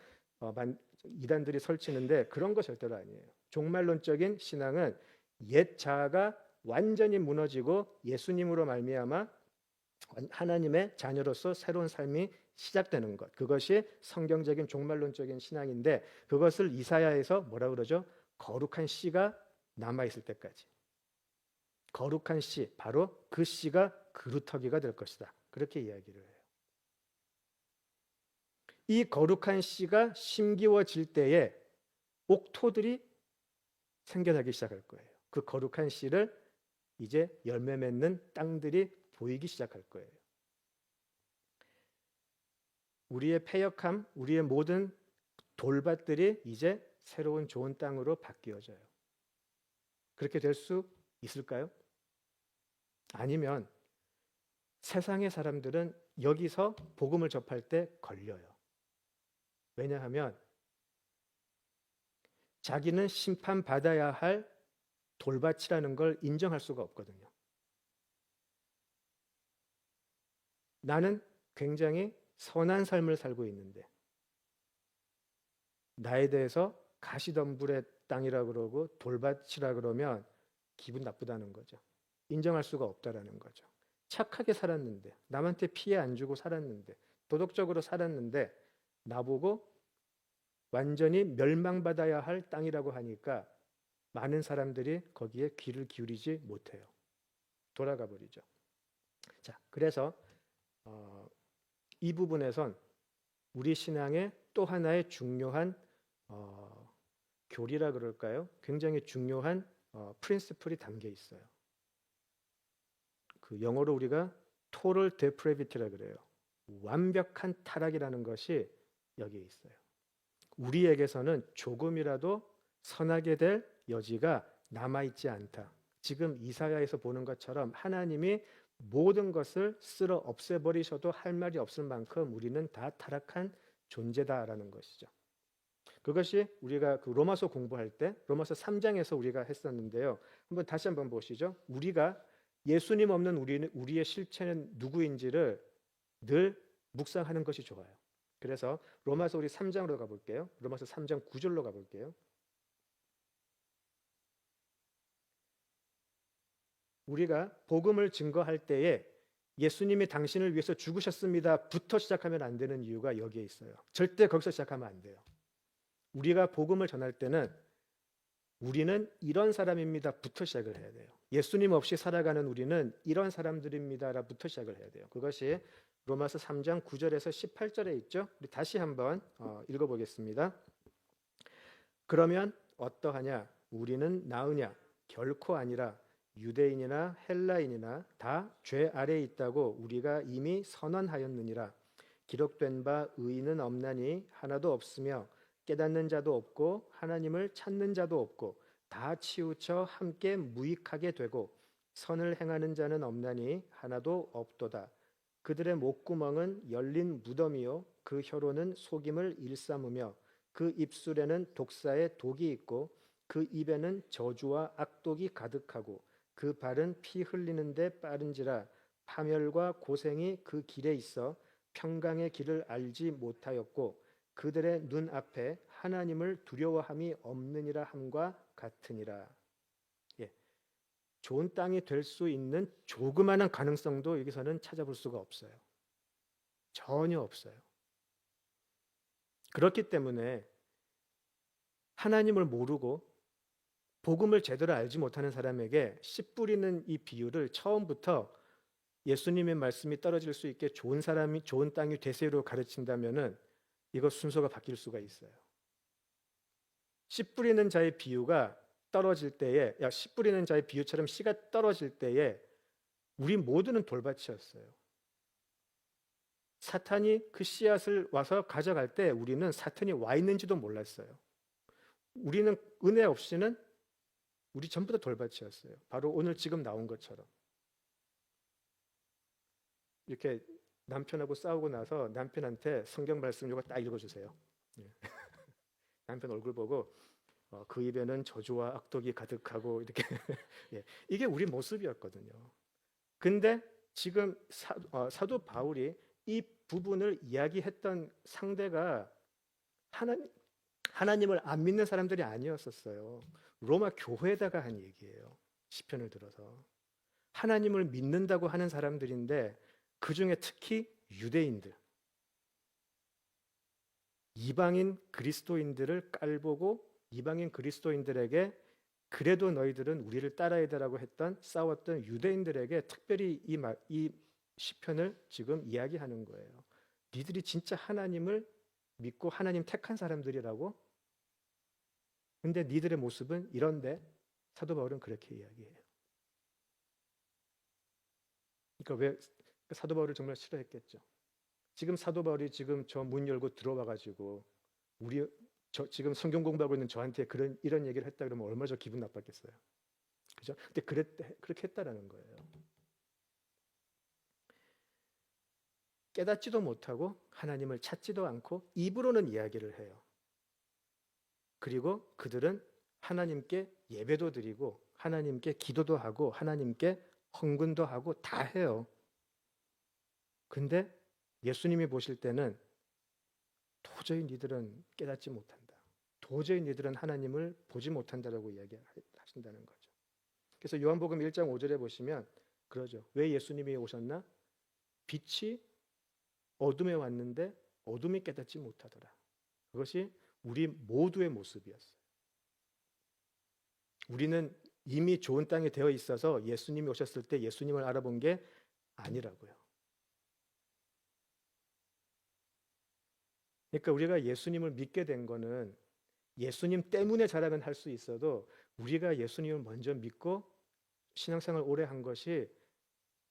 이단들이 설치는데, 그런 거 절대로 아니에요. 종말론적인 신앙은 옛 자아가 완전히 무너지고 예수님으로 말미암아 하나님의 자녀로서 새로운 삶이 시작되는 것, 그것이 성경적인 종말론적인 신앙인데, 그것을 이사야에서 뭐라 그러죠? 거룩한 씨가 남아있을 때까지. 거룩한 씨, 바로 그 씨가 그루터기가 될 것이다, 그렇게 이야기를 해요. 이 거룩한 씨가 심기워질 때에 옥토들이 생겨나기 시작할 거예요. 그 거룩한 씨를 이제 열매 맺는 땅들이 보이기 시작할 거예요. 우리의 패역함, 우리의 모든 돌밭들이 이제 새로운 좋은 땅으로 바뀌어져요. 그렇게 될 수 있을까요? 아니면 세상의 사람들은 여기서 복음을 접할 때 걸려요. 왜냐하면 자기는 심판받아야 할 돌밭이라는 걸 인정할 수가 없거든요. 나는 굉장히 선한 삶을 살고 있는데 나에 대해서 가시덤불의 땅이라고 그러고 돌밭이라 그러면 기분 나쁘다는 거죠. 인정할 수가 없다라는 거죠. 착하게 살았는데, 남한테 피해 안 주고 살았는데, 도덕적으로 살았는데 나보고 완전히 멸망받아야 할 땅이라고 하니까 많은 사람들이 거기에 귀를 기울이지 못해요. 돌아가 버리죠. 자, 그래서 이 부분에선 우리 신앙의 또 하나의 중요한 교리라 그럴까요? 굉장히 중요한 프린시플이 담겨 있어요. 그 영어로 우리가 total depravity라 그래요. 완벽한 타락이라는 것이 여기에 있어요. 우리에게서는 조금이라도 선하게 될 여지가 남아있지 않다. 지금 이사야에서 보는 것처럼 하나님이 모든 것을 쓸어 없애버리셔도 할 말이 없을 만큼 우리는 다 타락한 존재다라는 것이죠. 그것이 우리가 그 로마서 공부할 때 로마서 3장에서 우리가 했었는데요. 다시 한번 보시죠. 우리가 예수님 없는 우리의 실체는 누구인지를 늘 묵상하는 것이 좋아요. 그래서 로마서 우리 3장으로 가볼게요. 로마서 3장 9절로 가볼게요. 우리가 복음을 증거할 때에 예수님이 당신을 위해서 죽으셨습니다 부터 시작하면 안 되는 이유가 여기에 있어요. 절대 거기서 시작하면 안 돼요. 우리가 복음을 전할 때는 우리는 이런 사람입니다 부터 시작을 해야 돼요. 예수님 없이 살아가는 우리는 이런 사람들입니다 부터 시작을 해야 돼요. 그것이 로마서 3장 9절에서 18절에 있죠. 우리 다시 한번 읽어보겠습니다. 그러면 어떠하냐? 우리는 나으냐? 결코 아니라 유대인이나 헬라인이나 다 죄 아래에 있다고 우리가 이미 선언하였느니라. 기록된 바 의인은 없나니 하나도 없으며 깨닫는 자도 없고 하나님을 찾는 자도 없고 다 치우쳐 함께 무익하게 되고 선을 행하는 자는 없나니 하나도 없도다. 그들의 목구멍은 열린 무덤이요 그 혀로는 속임을 일삼으며 그 입술에는 독사의 독이 있고 그 입에는 저주와 악독이 가득하고 그 발은 피 흘리는데 빠른지라 파멸과 고생이 그 길에 있어 평강의 길을 알지 못하였고 그들의 눈 앞에 하나님을 두려워함이 없느니라 함과 같으니라. 예, 좋은 땅이 될 수 있는 조그마한 가능성도 여기서는 찾아볼 수가 없어요. 전혀 없어요. 그렇기 때문에 하나님을 모르고 복음을 제대로 알지 못하는 사람에게 씨 뿌리는 이 비유를 처음부터 예수님의 말씀이 떨어질 수 있게 좋은 사람이 좋은 땅이 되세요로 가르친다면은 이거 순서가 바뀔 수가 있어요. 씨 뿌리는 자의 비유가 떨어질 때에, 씨 뿌리는 자의 비유처럼 씨가 떨어질 때에 우리 모두는 돌밭이었어요. 사탄이 그 씨앗을 와서 가져갈 때 우리는 사탄이 와 있는지도 몰랐어요. 우리는 은혜 없이는 우리 전부 다 돌밭이었어요. 바로 오늘 지금 나온 것처럼. 이렇게 남편하고 싸우고 나서 남편한테 성경 말씀 이거 딱 읽어주세요. 남편 얼굴 보고 그 입에는 저주와 악독이 가득하고 이렇게 예, 이게 우리 모습이었거든요. 근데 지금 사도 바울이 이 부분을 이야기했던 상대가 하나님을 안 믿는 사람들이 아니었었어요. 로마 교회에다가 한 얘기예요. 시편을 들어서 하나님을 믿는다고 하는 사람들인데 그 중에 특히 유대인들, 이방인 그리스도인들을 깔보고 이방인 그리스도인들에게 그래도 너희들은 우리를 따라야 되라고 했던 싸웠던 유대인들에게 특별히 이 시편을 지금 이야기하는 거예요. 니들이 진짜 하나님을 믿고 하나님 택한 사람들이라고? 근데 니들의 모습은 이런데 사도 바울은 그렇게 이야기해요. 그러니까 왜 사도 바울을 정말 싫어했겠죠. 지금 사도 바울이 지금 저 문 열고 들어와 가지고 지금 성경 공부하고 있는 저한테 이런 얘기를 했다 그러면 얼마나 저 기분 나빴겠어요. 그죠? 근데 그렇게 했다라는 거예요. 깨닫지도 못하고 하나님을 찾지도 않고 입으로는 이야기를 해요. 그리고 그들은 하나님께 예배도 드리고 하나님께 기도도 하고 하나님께 헌금도 하고 다 해요. 근데 예수님이 보실 때는 도저히 니들은 깨닫지 못한다. 도저히 니들은 하나님을 보지 못한다라고 이야기하신다는 거죠. 그래서 요한복음 1장 5절에 보시면 그러죠. 왜 예수님이 오셨나? 빛이 어둠에 왔는데 어둠이 깨닫지 못하더라. 그것이 우리 모두의 모습이었어요. 우리는 이미 좋은 땅이 되어 있어서 예수님이 오셨을 때 예수님을 알아본 게 아니라고요. 그러니까 우리가 예수님을 믿게 된 거는 예수님 때문에 자랑은 할 수 있어도 우리가 예수님을 먼저 믿고 신앙생활 오래 한 것이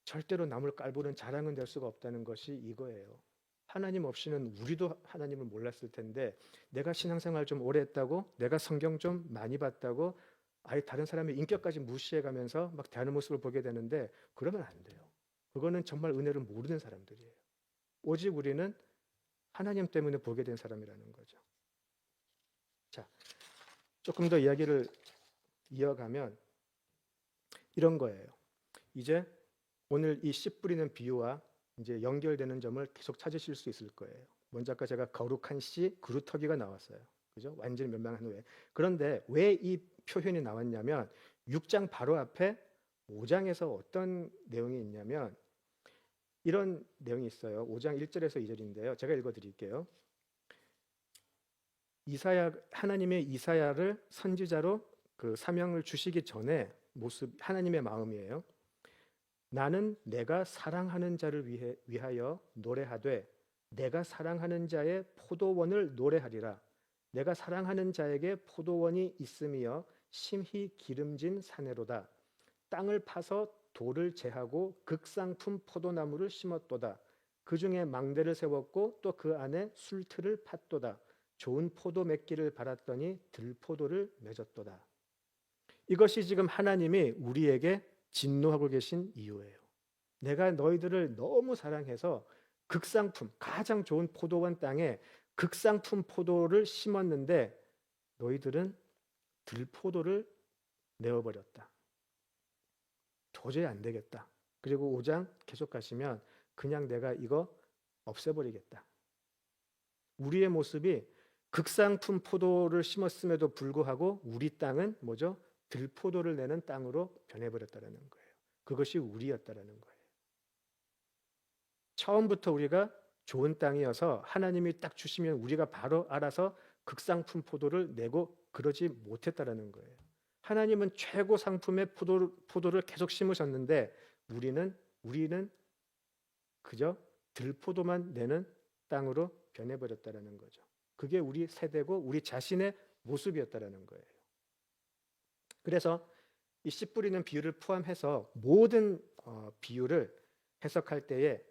절대로 남을 깔보는 자랑은 될 수가 없다는 것이 이거예요. 하나님 없이는 우리도 하나님을 몰랐을 텐데 내가 신앙생활 좀 오래 했다고 내가 성경 좀 많이 봤다고 아예 다른 사람의 인격까지 무시해가면서 막 대하는 모습을 보게 되는데 그러면 안 돼요. 그거는 정말 은혜를 모르는 사람들이에요. 오직 우리는 하나님 때문에 보게 된 사람이라는 거죠. 자, 조금 더 이야기를 이어가면 이런 거예요. 이제 오늘 이 씨 뿌리는 비유와 이제 연결되는 점을 계속 찾으실 수 있을 거예요. 먼저 아까 제가 거룩한 씨 그루터기가 나왔어요. 그죠? 완전히 멸망한 후에. 그런데 왜 이 표현이 나왔냐면 6장 바로 앞에 5장에서 어떤 내용이 있냐면 이런 내용이 있어요. 5장 1절에서 2절인데요. 제가 읽어 드릴게요. 하나님의 이사야를 선지자로 그 사명을 주시기 전에 모습 하나님의 마음이에요. 나는 내가 사랑하는 자를 위하여 노래하되 내가 사랑하는 자의 포도원을 노래하리라. 내가 사랑하는 자에게 포도원이 있음이여 심히 기름진 사내로다. 땅을 파서 돌을 제하고 극상품 포도나무를 심었도다. 그 중에 망대를 세웠고 또 그 안에 술틀을 팠도다. 좋은 포도 맺기를 바랐더니 들포도를 맺었도다. 이것이 지금 하나님이 우리에게 진노하고 계신 이유예요. 내가 너희들을 너무 사랑해서 극상품, 가장 좋은 포도원 땅에 극상품 포도를 심었는데 너희들은 들포도를 내어버렸다. 도저히 안 되겠다. 그리고 5장 계속 가시면 그냥 내가 이거 없애버리겠다. 우리의 모습이 극상품 포도를 심었음에도 불구하고 우리 땅은 뭐죠? 들포도를 내는 땅으로 변해버렸다는 거예요. 그것이 우리였다는 거예요. 처음부터 우리가 좋은 땅이어서 하나님이 딱 주시면 우리가 바로 알아서 극상품 포도를 내고 그러지 못했다는 거예요. 하나님은 최고 상품의 포도를 계속 심으셨는데 우리는 그저 들포도만 내는 땅으로 변해버렸다는 거죠. 그게 우리 세대고 우리 자신의 모습이었다는 거예요. 그래서 이 씨 뿌리는 비유를 포함해서 모든 비유를 해석할 때에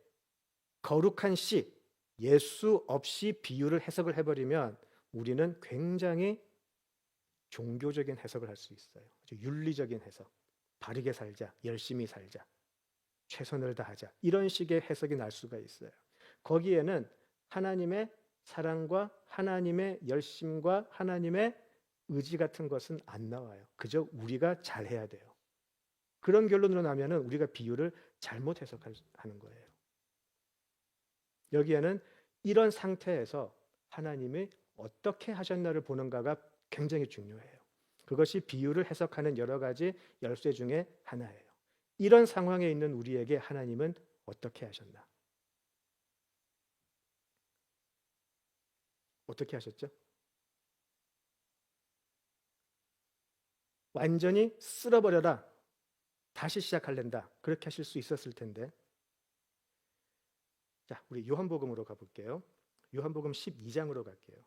거룩한 씨, 예수 없이 비유를 해석을 해버리면 우리는 굉장히 종교적인 해석을 할 수 있어요. 윤리적인 해석, 바르게 살자, 열심히 살자, 최선을 다하자, 이런 식의 해석이 날 수가 있어요. 거기에는 하나님의 사랑과 하나님의 열심과 하나님의 의지 같은 것은 안 나와요. 그저 우리가 잘해야 돼요. 그런 결론으로 나면은 우리가 비유를 잘못 해석하는 거예요. 여기에는 이런 상태에서 하나님이 어떻게 하셨나를 보는가가 굉장히 중요해요. 그것이 비유를 해석하는 여러 가지 열쇠 중에 하나예요. 이런 상황에 있는 우리에게 하나님은 어떻게 하셨나? 어떻게 하셨죠? 완전히 쓸어버려라. 다시 시작할랜다. 그렇게 하실 수 있었을 텐데. 자, 우리 요한복음으로 가볼게요. 요한복음 12장으로 갈게요.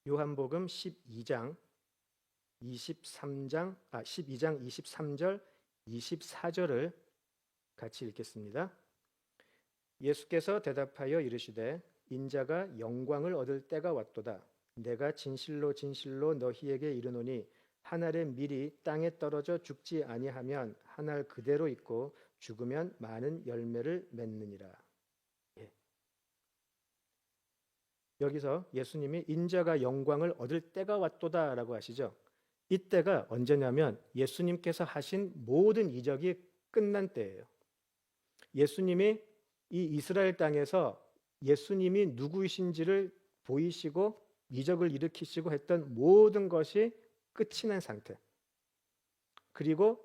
요한복음 12장 12장 23절 24절을 같이 읽겠습니다. 예수께서 대답하여 이르시되 인자가 영광을 얻을 때가 왔도다. 내가 진실로 진실로 너희에게 이르노니 한 알의 밀이 땅에 떨어져 죽지 아니하면 한 알 그대로 있고 죽으면 많은 열매를 맺느니라. 예. 여기서 예수님이 인자가 영광을 얻을 때가 왔도다라고 하시죠. 이때가 언제냐면 예수님께서 하신 모든 이적이 끝난 때예요. 예수님이 이 이스라엘 땅에서 예수님이 누구이신지를 보이시고 이적을 일으키시고 했던 모든 것이 끝이 난 상태. 그리고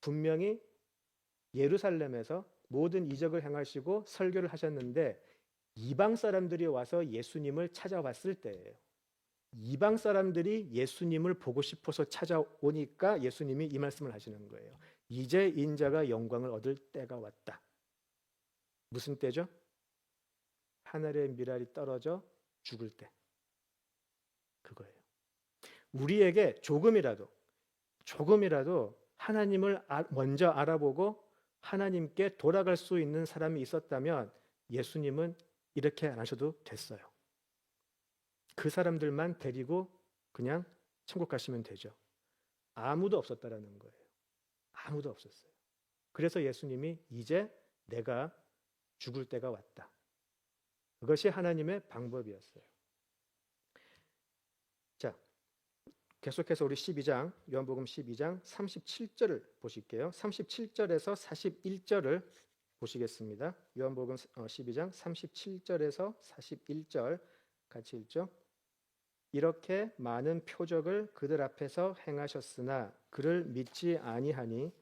분명히 예루살렘에서 모든 이적을 행하시고 설교를 하셨는데 이방 사람들이 와서 예수님을 찾아왔을 때예요. 이방 사람들이 예수님을 보고 싶어서 찾아오니까 예수님이 이 말씀을 하시는 거예요. 이제 인자가 영광을 얻을 때가 왔다. 무슨 때죠? 하늘의 밀알이 떨어져 죽을 때. 그거예요. 우리에게 조금이라도 하나님을 먼저 알아보고 하나님께 돌아갈 수 있는 사람이 있었다면 예수님은 이렇게 안 하셔도 됐어요. 그 사람들만 데리고 그냥 천국 가시면 되죠. 아무도 없었다라는 거예요. 아무도 없었어요. 그래서 예수님이 이제 내가 죽을 때가 왔다. 그것이 하나님의 방법이었어요. 자, 계속해서 우리 12장, 요한복음 12장 37절을 보실게요. 37절에서 41절을 보시겠습니다. 요한복음 12장 37절에서 41절 같이 읽죠. 이렇게 많은 표적을 그들 앞에서 행하셨으나 그를 믿지 아니하니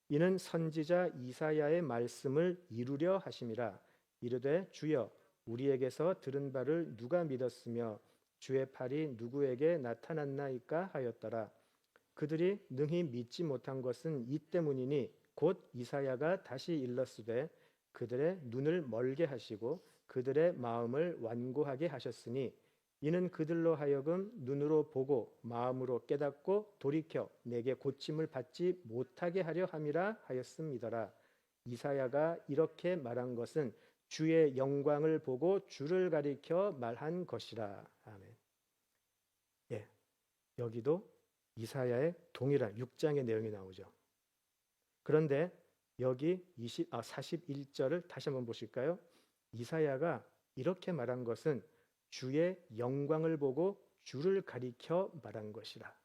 이는 선지자 이사야의 말씀을 이루려 하심이라. 이르되 주여 우리에게서 들은 바를 누가 믿었으며 주의 팔이 누구에게 나타났나이까 하였더라. 그들이 능히 믿지 못한 것은 이 때문이니 곧 이사야가 다시 일렀으되 그들의 눈을 멀게 하시고 그들의 마음을 완고하게 하셨으니 이는 그들로 하여금 눈으로 보고 마음으로 깨닫고 돌이켜 내게 고침을 받지 못하게 하려 함이라 하였음이더라. 이사야가 이렇게 말한 것은 주의 영광을 보고 주를 가리켜 말한 것이라. 아멘. 예, 여기도 이사야의 동일한 6장의 내용이 나오죠. 그런데 여기 41절을 다시 한번 보실까요? 이사야가 이렇게 말한 것은 주의 영광을 보고 주를 가리켜 말한 것이라.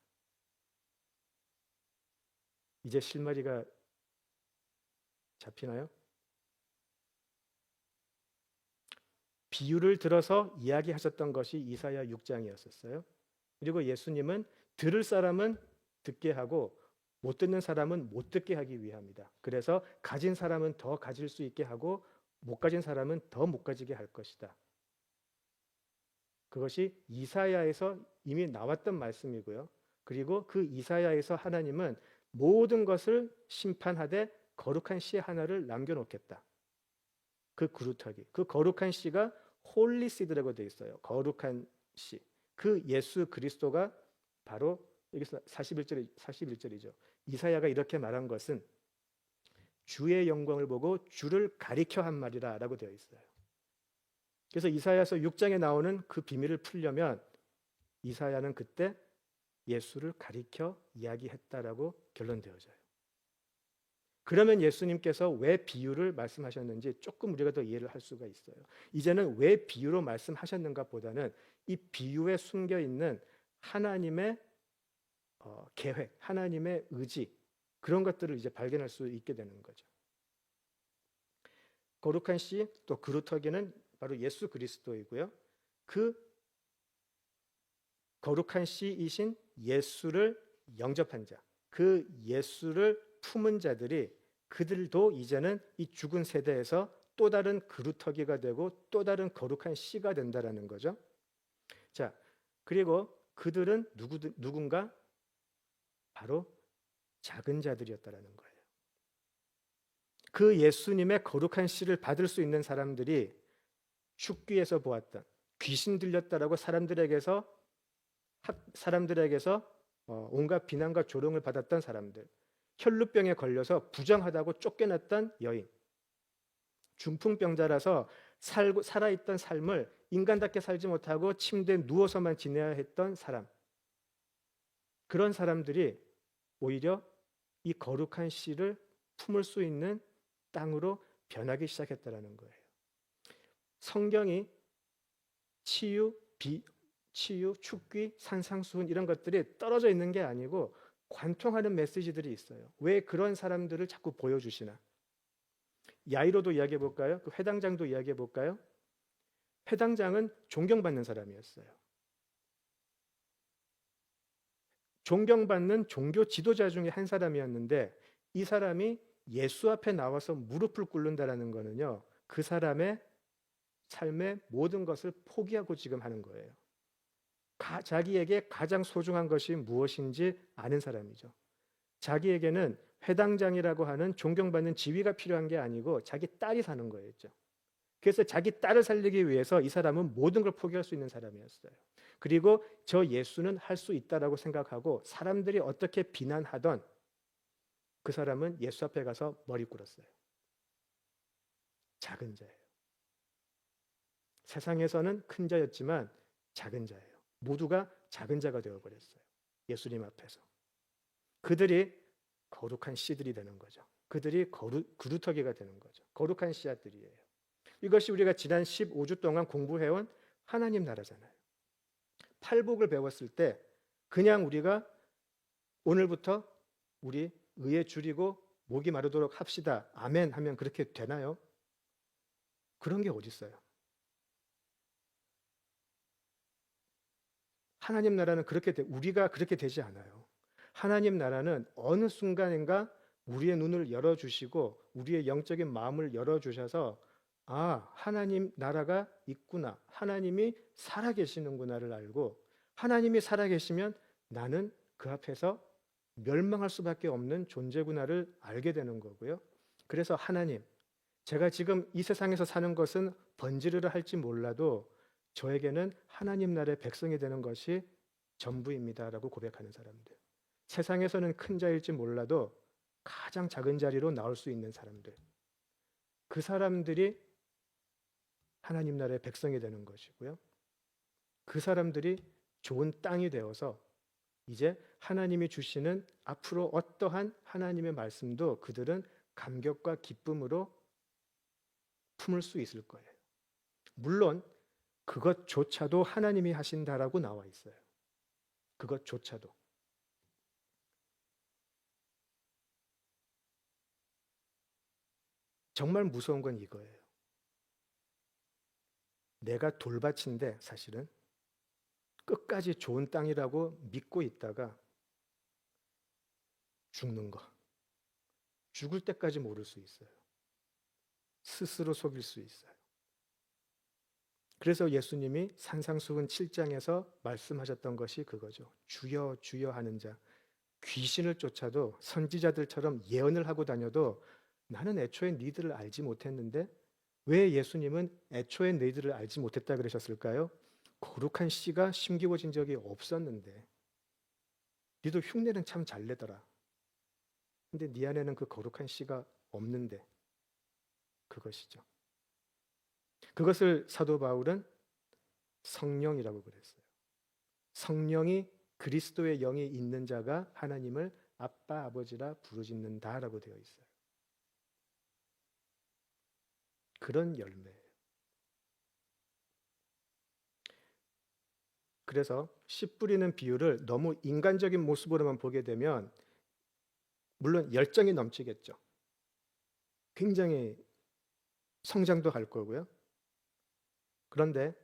이제 실마리가 잡히나요? 비유를 들어서 이야기하셨던 것이 이사야 6장이었었어요. 그리고 예수님은 들을 사람은 듣게 하고 못 듣는 사람은 못 듣게 하기 위함이다. 그래서 가진 사람은 더 가질 수 있게 하고 못 가진 사람은 더 못 가지게 할 것이다. 그것이 이사야에서 이미 나왔던 말씀이고요. 그리고 그 이사야에서 하나님은 모든 것을 심판하되 거룩한 씨 하나를 남겨놓겠다. 그 그루터기, 그 거룩한 씨가 홀리 시드라고 되어 있어요. 거룩한 씨. 그 예수 그리스도가 바로 여기서 41절이죠. 이사야가 이렇게 말한 것은 주의 영광을 보고 주를 가리켜 한 말이라 라고 되어 있어요. 그래서 이사야서 6장에 나오는 그 비밀을 풀려면 이사야는 그때 예수를 가리켜 이야기했다라고 결론되어져요. 그러면 예수님께서 왜 비유를 말씀하셨는지 조금 우리가 더 이해를 할 수가 있어요. 이제는 왜 비유로 말씀하셨는가 보다는 이 비유에 숨겨 있는 하나님의 계획, 하나님의 의지, 그런 것들을 이제 발견할 수 있게 되는 거죠. 거룩한 씨, 또 그루터기는 바로 예수 그리스도이고요. 그 거룩한 씨이신 예수를 영접한 자, 그 예수를 품은 자들이 그들도 이제는 이 죽은 세대에서 또 다른 그루터기가 되고 또 다른 거룩한 씨가 된다라는 거죠. 자, 그리고 그들은 누군가? 바로 작은 자들이었다라는 거예요. 그 예수님의 거룩한 씨를 받을 수 있는 사람들이 축귀에서 보았던 귀신 들렸다라고 사람들에게서 온갖 비난과 조롱을 받았던 사람들, 혈루병에 걸려서 부정하다고 쫓겨났던 여인, 중풍병자라서 살아있던 삶을 인간답게 살지 못하고 침대에 누워서만 지내야 했던 사람, 그런 사람들이 오히려 이 거룩한 씨를 품을 수 있는 땅으로 변하기 시작했다라는 거예요. 성경이 치유, 축귀, 산상수훈 이런 것들이 떨어져 있는 게 아니고 관통하는 메시지들이 있어요. 왜 그런 사람들을 자꾸 보여주시나? 야이로도 이야기해 볼까요? 그 회당장도 이야기해 볼까요? 회당장은 존경받는 사람이었어요. 존경받는 종교 지도자 중에 한 사람이었는데 이 사람이 예수 앞에 나와서 무릎을 꿇는다라는 거는요, 그 사람의 삶의 모든 것을 포기하고 지금 하는 거예요. 자기에게 가장 소중한 것이 무엇인지 아는 사람이죠. 자기에게는 회당장이라고 하는 존경받는 지위가 필요한 게 아니고 자기 딸이 사는 거였죠. 그래서 자기 딸을 살리기 위해서 이 사람은 모든 걸 포기할 수 있는 사람이었어요. 그리고 저 예수는 할 수 있다라고 생각하고 사람들이 어떻게 비난하던 그 사람은 예수 앞에 가서 머리 꿇었어요. 작은 자예요. 세상에서는 큰 자였지만 작은 자예요. 모두가 작은 자가 되어버렸어요. 예수님 앞에서. 그들이 거룩한 씨들이 되는 거죠. 그들이 그루터기가 되는 거죠. 거룩한 씨앗들이에요. 이것이 우리가 지난 15주 동안 공부해온 하나님 나라잖아요. 팔복을 배웠을 때 그냥 우리가 오늘부터 우리 의에 줄이고 목이 마르도록 합시다. 아멘 하면 그렇게 되나요? 그런 게 어디 있어요? 하나님 나라는 우리가 그렇게 되지 않아요. 하나님 나라는 어느 순간인가 우리의 눈을 열어주시고 우리의 영적인 마음을 열어주셔서 하나님 나라가 있구나. 하나님이 살아계시는구나를 알고 하나님이 살아계시면 나는 그 앞에서 멸망할 수밖에 없는 존재구나를 알게 되는 거고요. 그래서 하나님, 제가 지금 이 세상에서 사는 것은 번지르르 할지 몰라도 저에게는 하나님 나라의 백성이 되는 것이 전부입니다라고 고백하는 사람들. 세상에서는 큰 자일지 몰라도 가장 작은 자리로 나올 수 있는 사람들. 그 사람들이 하나님 나라의 백성이 되는 것이고요. 그 사람들이 좋은 땅이 되어서 이제 하나님이 주시는 앞으로 어떠한 하나님의 말씀도 그들은 감격과 기쁨으로 품을 수 있을 거예요. 물론 그것조차도 하나님이 하신다라고 나와 있어요. 그것조차도. 정말 무서운 건 이거예요. 내가 돌밭인데 사실은 끝까지 좋은 땅이라고 믿고 있다가 죽는 거. 죽을 때까지 모를 수 있어요. 스스로 속일 수 있어요. 그래서 예수님이 산상수훈 7장에서 말씀하셨던 것이 그거죠. 주여 주여 하는 자. 귀신을 쫓아도 선지자들처럼 예언을 하고 다녀도 나는 애초에 너희들을 알지 못했는데 왜 예수님은 애초에 너희들을 알지 못했다 그러셨을까요? 거룩한 씨가 심기워진 적이 없었는데 너희도 흉내는 참 잘 내더라. 근데 네 안에는 그 거룩한 씨가 없는데 그것이죠. 그것을 사도 바울은 성령이라고 그랬어요. 성령이 그리스도의 영이 있는 자가 하나님을 아빠 아버지라 부르짖는다라고 되어 있어요. 그런 열매예요. 그래서 씨 뿌리는 비유를 너무 인간적인 모습으로만 보게 되면 물론 열정이 넘치겠죠. 굉장히 성장도 할 거고요. 그런데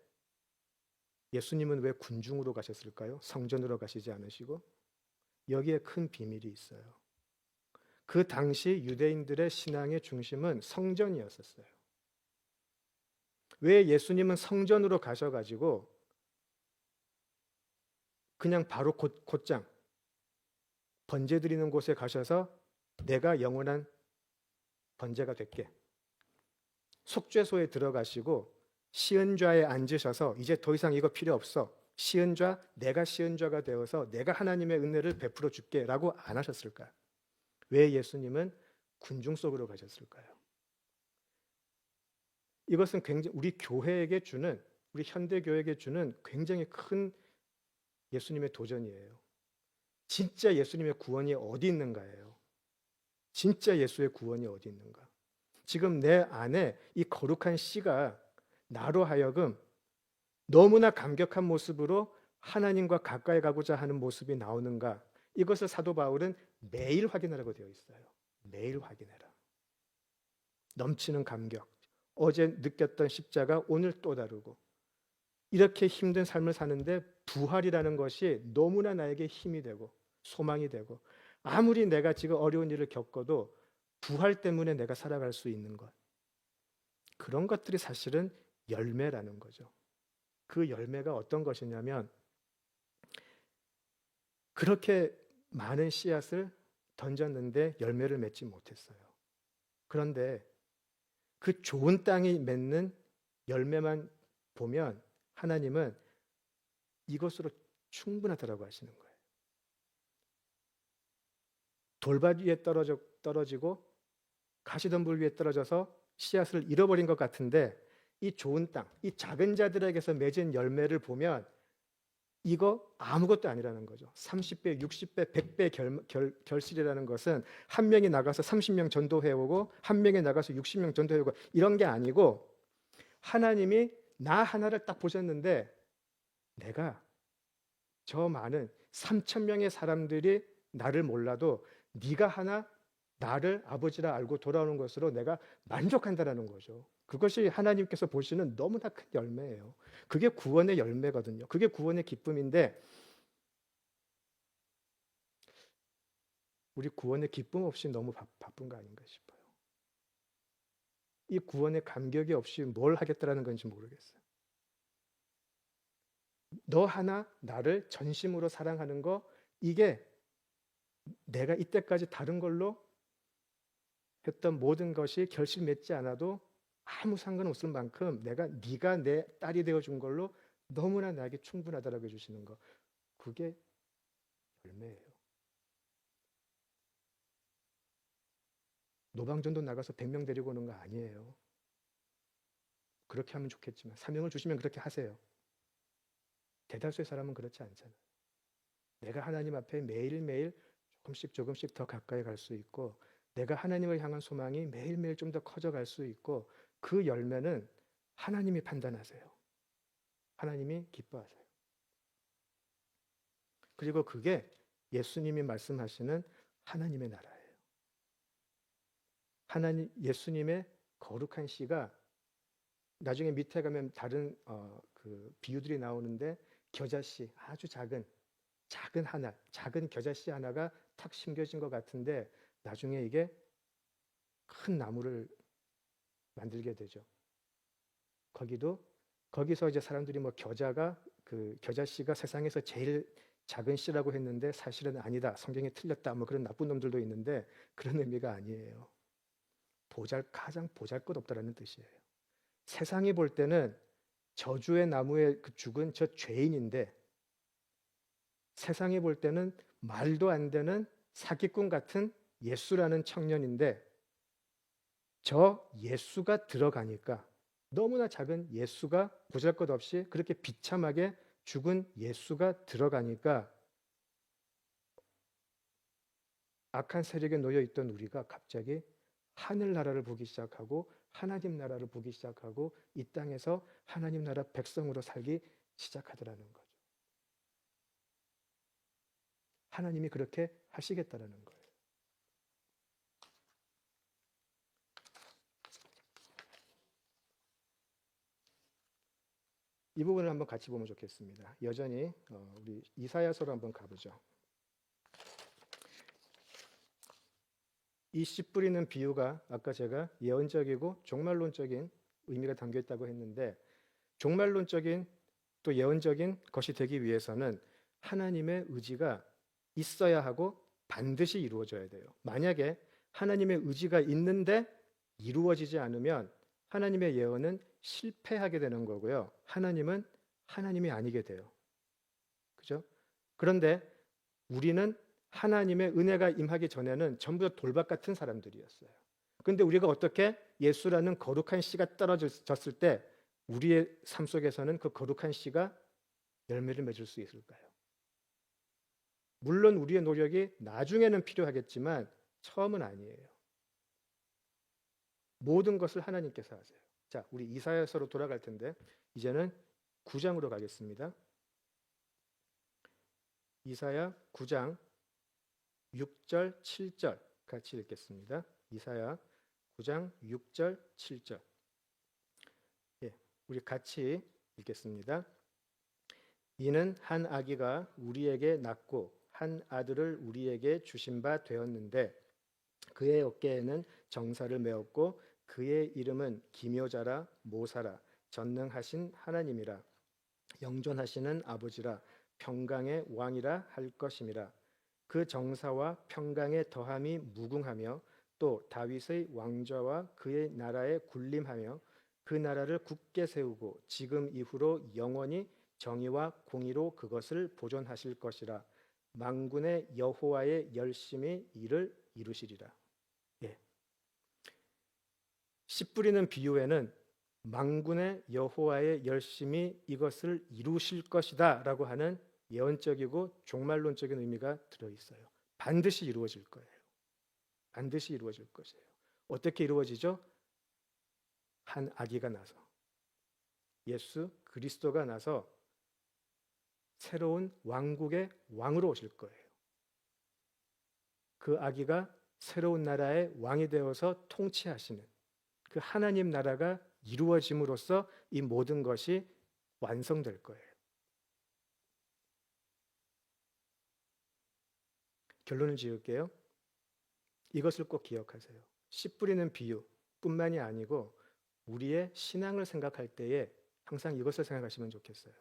예수님은 왜 군중으로 가셨을까요? 성전으로 가시지 않으시고? 여기에 큰 비밀이 있어요. 그 당시 유대인들의 신앙의 중심은 성전이었었어요. 왜 예수님은 성전으로 가셔가지고 그냥 바로 곧장 번제 드리는 곳에 가셔서 내가 영원한 번제가 될게. 속죄소에 들어가시고 시은좌에 앉으셔서 이제 더 이상 이거 필요 없어. 시은좌, 내가 시은좌가 되어서 내가 하나님의 은혜를 베풀어 줄게 라고 안 하셨을까요? 왜 예수님은 군중 속으로 가셨을까요? 이것은 굉장히 우리 교회에게 주는, 우리 현대교회에게 주는 굉장히 큰 예수님의 도전이에요. 진짜 예수님의 구원이 어디 있는가예요. 진짜 예수의 구원이 어디 있는가. 지금 내 안에 이 거룩한 씨가 나로 하여금 너무나 감격한 모습으로 하나님과 가까이 가고자 하는 모습이 나오는가. 이것을 사도 바울은 매일 확인하라고 되어 있어요. 매일 확인해라. 넘치는 감격. 어제 느꼈던 십자가 오늘 또 다르고. 이렇게 힘든 삶을 사는데 부활이라는 것이 너무나 나에게 힘이 되고 소망이 되고 아무리 내가 지금 어려운 일을 겪어도 부활 때문에 내가 살아갈 수 있는 것. 그런 것들이 사실은 열매라는 거죠. 그 열매가 어떤 것이냐면 그렇게 많은 씨앗을 던졌는데 열매를 맺지 못했어요. 그런데 그 좋은 땅이 맺는 열매만 보면 하나님은 이것으로 충분하다라고 하시는 거예요. 돌밭 위에 떨어지고 가시덤불 위에 떨어져서 씨앗을 잃어버린 것 같은데 이 좋은 땅, 이 작은 자들에게서 맺은 열매를 보면 이거 아무것도 아니라는 거죠. 30배, 60배, 100배 결실이라는 것은 한 명이 나가서 30명 전도해오고 한 명이 나가서 60명 전도해오고 이런 게 아니고 하나님이 나 하나를 딱 보셨는데 내가 저 많은 3,000명의 사람들이 나를 몰라도 네가 하나 나를 아버지라 알고 돌아오는 것으로 내가 만족한다라는 거죠. 그것이 하나님께서 보시는 너무나 큰 열매예요. 그게 구원의 열매거든요. 그게 구원의 기쁨인데 우리 구원의 기쁨 없이 너무 바쁜 거 아닌가 싶어요. 이 구원의 감격이 없이 뭘 하겠다라는 건지 모르겠어요. 너 하나 나를 전심으로 사랑하는 거 이게 내가 이때까지 다른 걸로 했던 모든 것이 결실 맺지 않아도 아무 상관없을 만큼 네가 내 딸이 되어준 걸로 너무나 나에게 충분하다라고 해주시는 거. 그게 열매예요. 노방전도 나가서 100명 데리고 오는 거 아니에요. 그렇게 하면 좋겠지만 사명을 주시면 그렇게 하세요. 대다수의 사람은 그렇지 않잖아요. 내가 하나님 앞에 매일매일 조금씩 더 가까이 갈 수 있고, 내가 하나님을 향한 소망이 매일매일 좀 더 커져갈 수 있고, 그 열매는 하나님이 판단하세요. 하나님이 기뻐하세요. 그리고 그게 예수님이 말씀하시는 하나님의 나라예요. 예수님의 거룩한 씨가, 나중에 밑에 가면 다른 그 비유들이 나오는데, 겨자씨, 아주 작은 하나, 작은 겨자씨 하나가 탁 심겨진 것 같은데 나중에 이게 큰 나무를 만들게 되죠. 거기서 이제 사람들이 뭐 그 겨자씨가 세상에서 제일 작은 씨라고 했는데 사실은 아니다, 성경이 틀렸다, 뭐 그런 나쁜 놈들도 있는데, 그런 의미가 아니에요. 가장 보잘것없다라는 뜻이에요. 세상이 볼 때는 저주의 나무에 그 죽은 저 죄인인데, 세상이 볼 때는 말도 안 되는 사기꾼 같은 예수라는 청년인데, 저 예수가 들어가니까, 너무나 작은 예수가 보잘것없이 그렇게 비참하게 죽은 예수가 들어가니까, 악한 세력에 놓여 있던 우리가 갑자기 하늘나라를 보기 시작하고, 하나님 나라를 보기 시작하고, 이 땅에서 하나님 나라 백성으로 살기 시작하더라는 거죠. 하나님이 그렇게 하시겠다라는 거예요. 이 부분을 한번 같이 보면 좋겠습니다. 여전히 우리 이사야서로 한번 가보죠. 이 씨 뿌리는 비유가 아까 제가 예언적이고 종말론적인 의미가 담겨 있다고 했는데, 종말론적인 또 예언적인 것이 되기 위해서는 하나님의 의지가 있어야 하고 반드시 이루어져야 돼요. 만약에 하나님의 의지가 있는데 이루어지지 않으면 하나님의 예언은 실패하게 되는 거고요. 하나님은 하나님이 아니게 돼요. 그죠? 그런데 우리는 하나님의 은혜가 임하기 전에는 전부 다 돌박 같은 사람들이었어요. 근데 우리가 어떻게 예수라는 거룩한 씨가 떨어졌을 때 우리의 삶 속에서는 그 거룩한 씨가 열매를 맺을 수 있을까요? 물론 우리의 노력이 나중에는 필요하겠지만 처음은 아니에요. 모든 것을 하나님께서 하세요. 자, 우리 이사야서로 돌아갈 텐데 이제는 9장으로 가겠습니다. 이사야 9장 6절, 7절 같이 읽겠습니다. 이사야 9장 6절, 7절. 예, 우리 같이 읽겠습니다. 이는 한 아기가 우리에게 낳고 한 아들을 우리에게 주신 바 되었는데, 그의 어깨에는 정사를 메었고 그의 이름은 기묘자라, 모사라, 전능하신 하나님이라, 영존하시는 아버지라, 평강의 왕이라 할 것임이라. 그 정사와 평강의 더함이 무궁하며 또 다윗의 왕좌와 그의 나라에 군림하며 그 나라를 굳게 세우고 지금 이후로 영원히 정의와 공의로 그것을 보존하실 것이라. 만군의 여호와의 열심히 이를 이루시리라. 예. 씨 뿌리는 비유에는 만군의 여호와의 열심히 이것을 이루실 것이다 라고 하는 예언적이고 종말론적인 의미가 들어있어요. 반드시 이루어질 거예요. 반드시 이루어질 것이에요. 어떻게 이루어지죠? 한 아기가 나서, 예수 그리스도가 나서 새로운 왕국의 왕으로 오실 거예요. 그 아기가 새로운 나라의 왕이 되어서 통치하시는 그 하나님 나라가 이루어짐으로써 이 모든 것이 완성될 거예요. 결론을 지을게요. 이것을 꼭 기억하세요. 씨 뿌리는 비유뿐만이 아니고 우리의 신앙을 생각할 때에 항상 이것을 생각하시면 좋겠어요.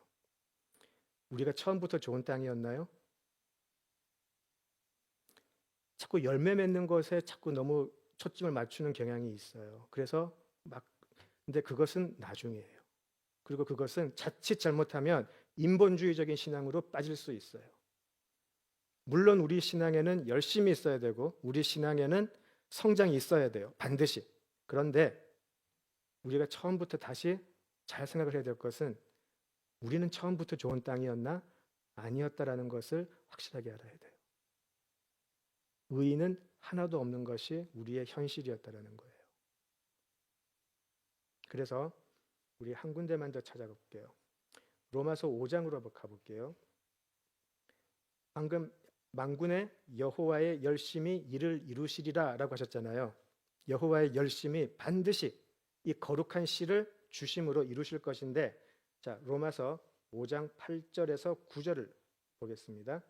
우리가 처음부터 좋은 땅이었나요? 자꾸 열매 맺는 것에 자꾸 너무 초점을 맞추는 경향이 있어요. 그래서 근데 그것은 나중이에요. 그리고 그것은 자칫 잘못하면 인본주의적인 신앙으로 빠질 수 있어요. 물론 우리 신앙에는 열심히 있어야 되고 우리 신앙에는 성장이 있어야 돼요. 반드시. 그런데 우리가 처음부터 다시 잘 생각을 해야 될 것은, 우리는 처음부터 좋은 땅이었나? 아니었다라는 것을 확실하게 알아야 돼요. 의인은 하나도 없는 것이 우리의 현실이었다라는 거예요. 그래서 우리 한 군데만 더 찾아볼게요. 로마서 5장으로 가볼게요. 방금 만군의 여호와의 열심히 이를 이루시리라 라고 하셨잖아요. 여호와의 열심히 반드시 이 거룩한 씨를 주심으로 이루실 것인데, 자, 로마서 5장 8절에서 9절을 보겠습니다.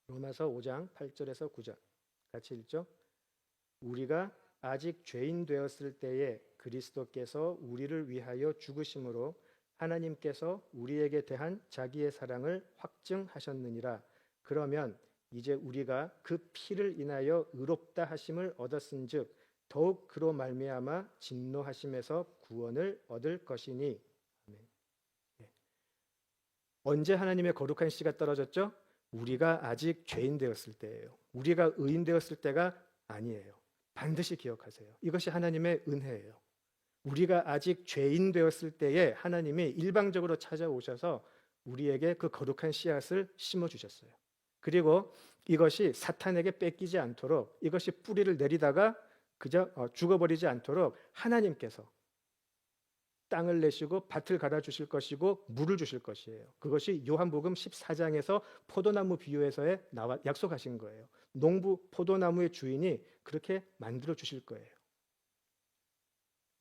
로마서 5장 8절에서 9절 같이 읽죠. 우리가 아직 죄인 되었을 때에 그리스도께서 우리를 위하여 죽으심으로 하나님께서 우리에게 대한 자기의 사랑을 확증하셨느니라. 그러면 이제 우리가 그 피를 인하여 의롭다 하심을 얻었은즉 더욱 그로 말미암아 진노하심에서 구원을 얻을 것이니. 아멘. 언제 하나님의 거룩한 씨가 떨어졌죠? 우리가 아직 죄인 되었을 때예요. 우리가 의인 되었을 때가 아니에요. 반드시 기억하세요. 이것이 하나님의 은혜예요. 우리가 아직 죄인 되었을 때에 하나님이 일방적으로 찾아오셔서 우리에게 그 거룩한 씨앗을 심어주셨어요. 그리고 이것이 사탄에게 뺏기지 않도록, 이것이 뿌리를 내리다가 그저 죽어버리지 않도록 하나님께서 땅을 내시고 밭을 갈아주실 것이고 물을 주실 것이에요. 그것이 요한복음 14장에서 포도나무 비유에서의 약속하신 거예요. 농부 포도나무의 주인이 그렇게 만들어 주실 거예요.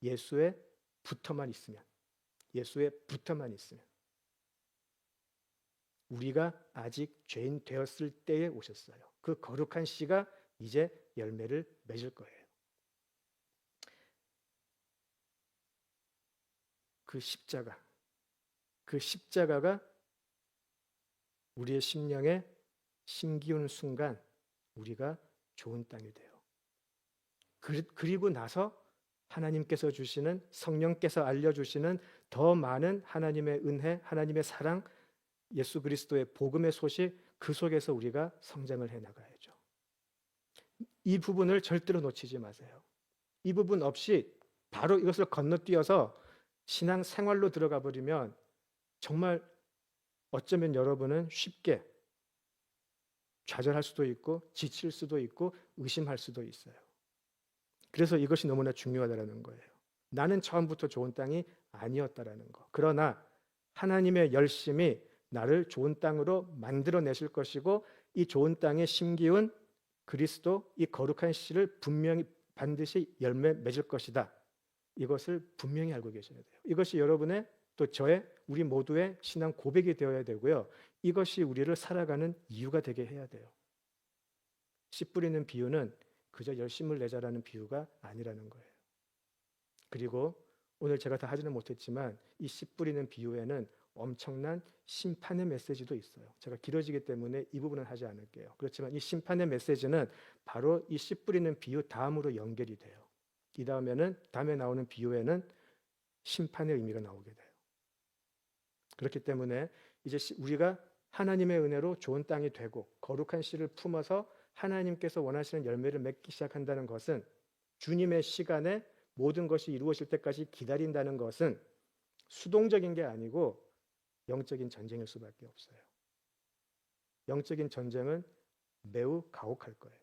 예수의 붙어만 있으면, 예수의 붙어만 있으면. 우리가 아직 죄인 되었을 때에 오셨어요. 그 거룩한 씨가 이제 열매를 맺을 거예요. 그 십자가가 우리의 심령에 심기운 순간 우리가 좋은 땅이 돼요. 그리고 나서 하나님께서 주시는, 성령께서 알려주시는 더 많은 하나님의 은혜, 하나님의 사랑, 예수 그리스도의 복음의 소식, 그 속에서 우리가 성장을 해나가야죠. 이 부분을 절대로 놓치지 마세요. 이 부분 없이 바로 이것을 건너뛰어서 신앙 생활로 들어가 버리면 정말 어쩌면 여러분은 쉽게 좌절할 수도 있고 지칠 수도 있고 의심할 수도 있어요. 그래서 이것이 너무나 중요하다는 거예요. 나는 처음부터 좋은 땅이 아니었다라는 거. 그러나 하나님의 열심히 나를 좋은 땅으로 만들어내실 것이고 이 좋은 땅에 심기운 그리스도, 이 거룩한 씨를 분명히 반드시 열매 맺을 것이다. 이것을 분명히 알고 계셔야 돼요. 이것이 여러분의, 또 저의, 우리 모두의 신앙 고백이 되어야 되고요. 이것이 우리를 살아가는 이유가 되게 해야 돼요. 씨 뿌리는 비유는 그저 열심을 내자라는 비유가 아니라는 거예요. 그리고 오늘 제가 다 하지는 못했지만 이 씨 뿌리는 비유에는 엄청난 심판의 메시지도 있어요. 제가 길어지기 때문에 이 부분은 하지 않을게요. 그렇지만 이 심판의 메시지는 바로 이 씨 뿌리는 비유 다음으로 연결이 돼요. 이 다음에 나오는 비유에는 심판의 의미가 나오게 돼요. 그렇기 때문에 이제 우리가 하나님의 은혜로 좋은 땅이 되고 거룩한 씨를 품어서 하나님께서 원하시는 열매를 맺기 시작한다는 것은, 주님의 시간에 모든 것이 이루어질 때까지 기다린다는 것은 수동적인 게 아니고 영적인 전쟁일 수밖에 없어요. 영적인 전쟁은 매우 가혹할 거예요.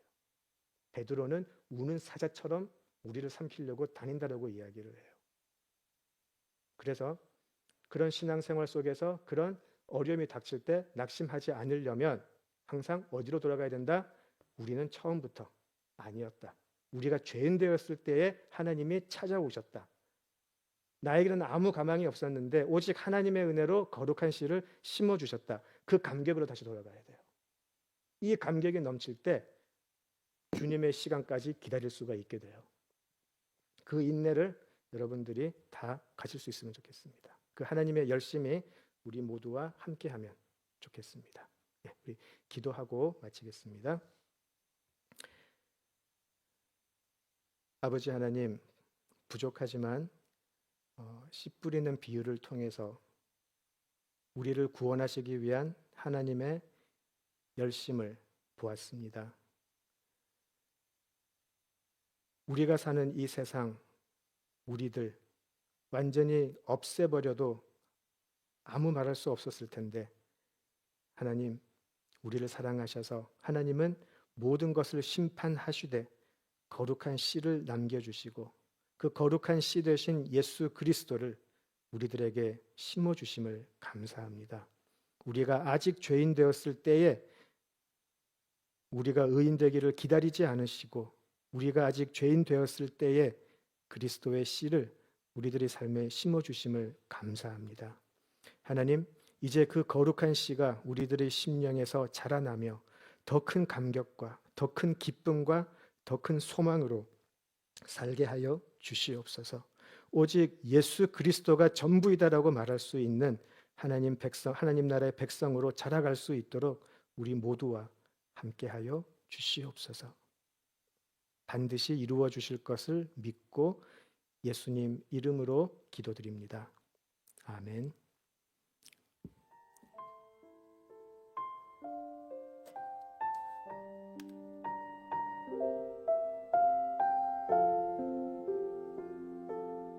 베드로는 우는 사자처럼 우리를 삼키려고 다닌다라고 이야기를 해요. 그래서 그런 신앙생활 속에서 그런 어려움이 닥칠 때 낙심하지 않으려면 항상 어디로 돌아가야 된다? 우리는 처음부터 아니었다. 우리가 죄인 되었을 때에 하나님이 찾아오셨다. 나에게는 아무 가망이 없었는데 오직 하나님의 은혜로 거룩한 씨를 심어주셨다. 그 감격으로 다시 돌아가야 돼요. 이 감격이 넘칠 때 주님의 시간까지 기다릴 수가 있게 돼요. 그 인내를 여러분들이 다 가질 수 있으면 좋겠습니다. 그 하나님의 열심히 우리 모두와 함께하면 좋겠습니다. 네, 우리 기도하고 마치겠습니다. 아버지 하나님, 부족하지만 씨 뿌리는 비유를 통해서 우리를 구원하시기 위한 하나님의 열심을 보았습니다. 우리가 사는 이 세상, 우리들 완전히 없애버려도 아무 말할 수 없었을 텐데 하나님, 우리를 사랑하셔서 하나님은 모든 것을 심판하시되 거룩한 씨를 남겨주시고 그 거룩한 씨 되신 예수 그리스도를 우리들에게 심어주심을 감사합니다. 우리가 아직 죄인 되었을 때에 우리가 의인 되기를 기다리지 않으시고 우리가 아직 죄인 되었을 때에 그리스도의 씨를 우리들의 삶에 심어주심을 감사합니다. 하나님, 이제 그 거룩한 씨가 우리들의 심령에서 자라나며 더 큰 감격과 더 큰 기쁨과 더 큰 소망으로 살게 하여 주시옵소서. 오직 예수 그리스도가 전부이다라고 말할 수 있는 하나님 백성, 하나님 나라의 백성으로 자라갈 수 있도록 우리 모두와 함께하여 주시옵소서. 반드시 이루어 주실 것을 믿고 예수님 이름으로 기도드립니다. 아멘.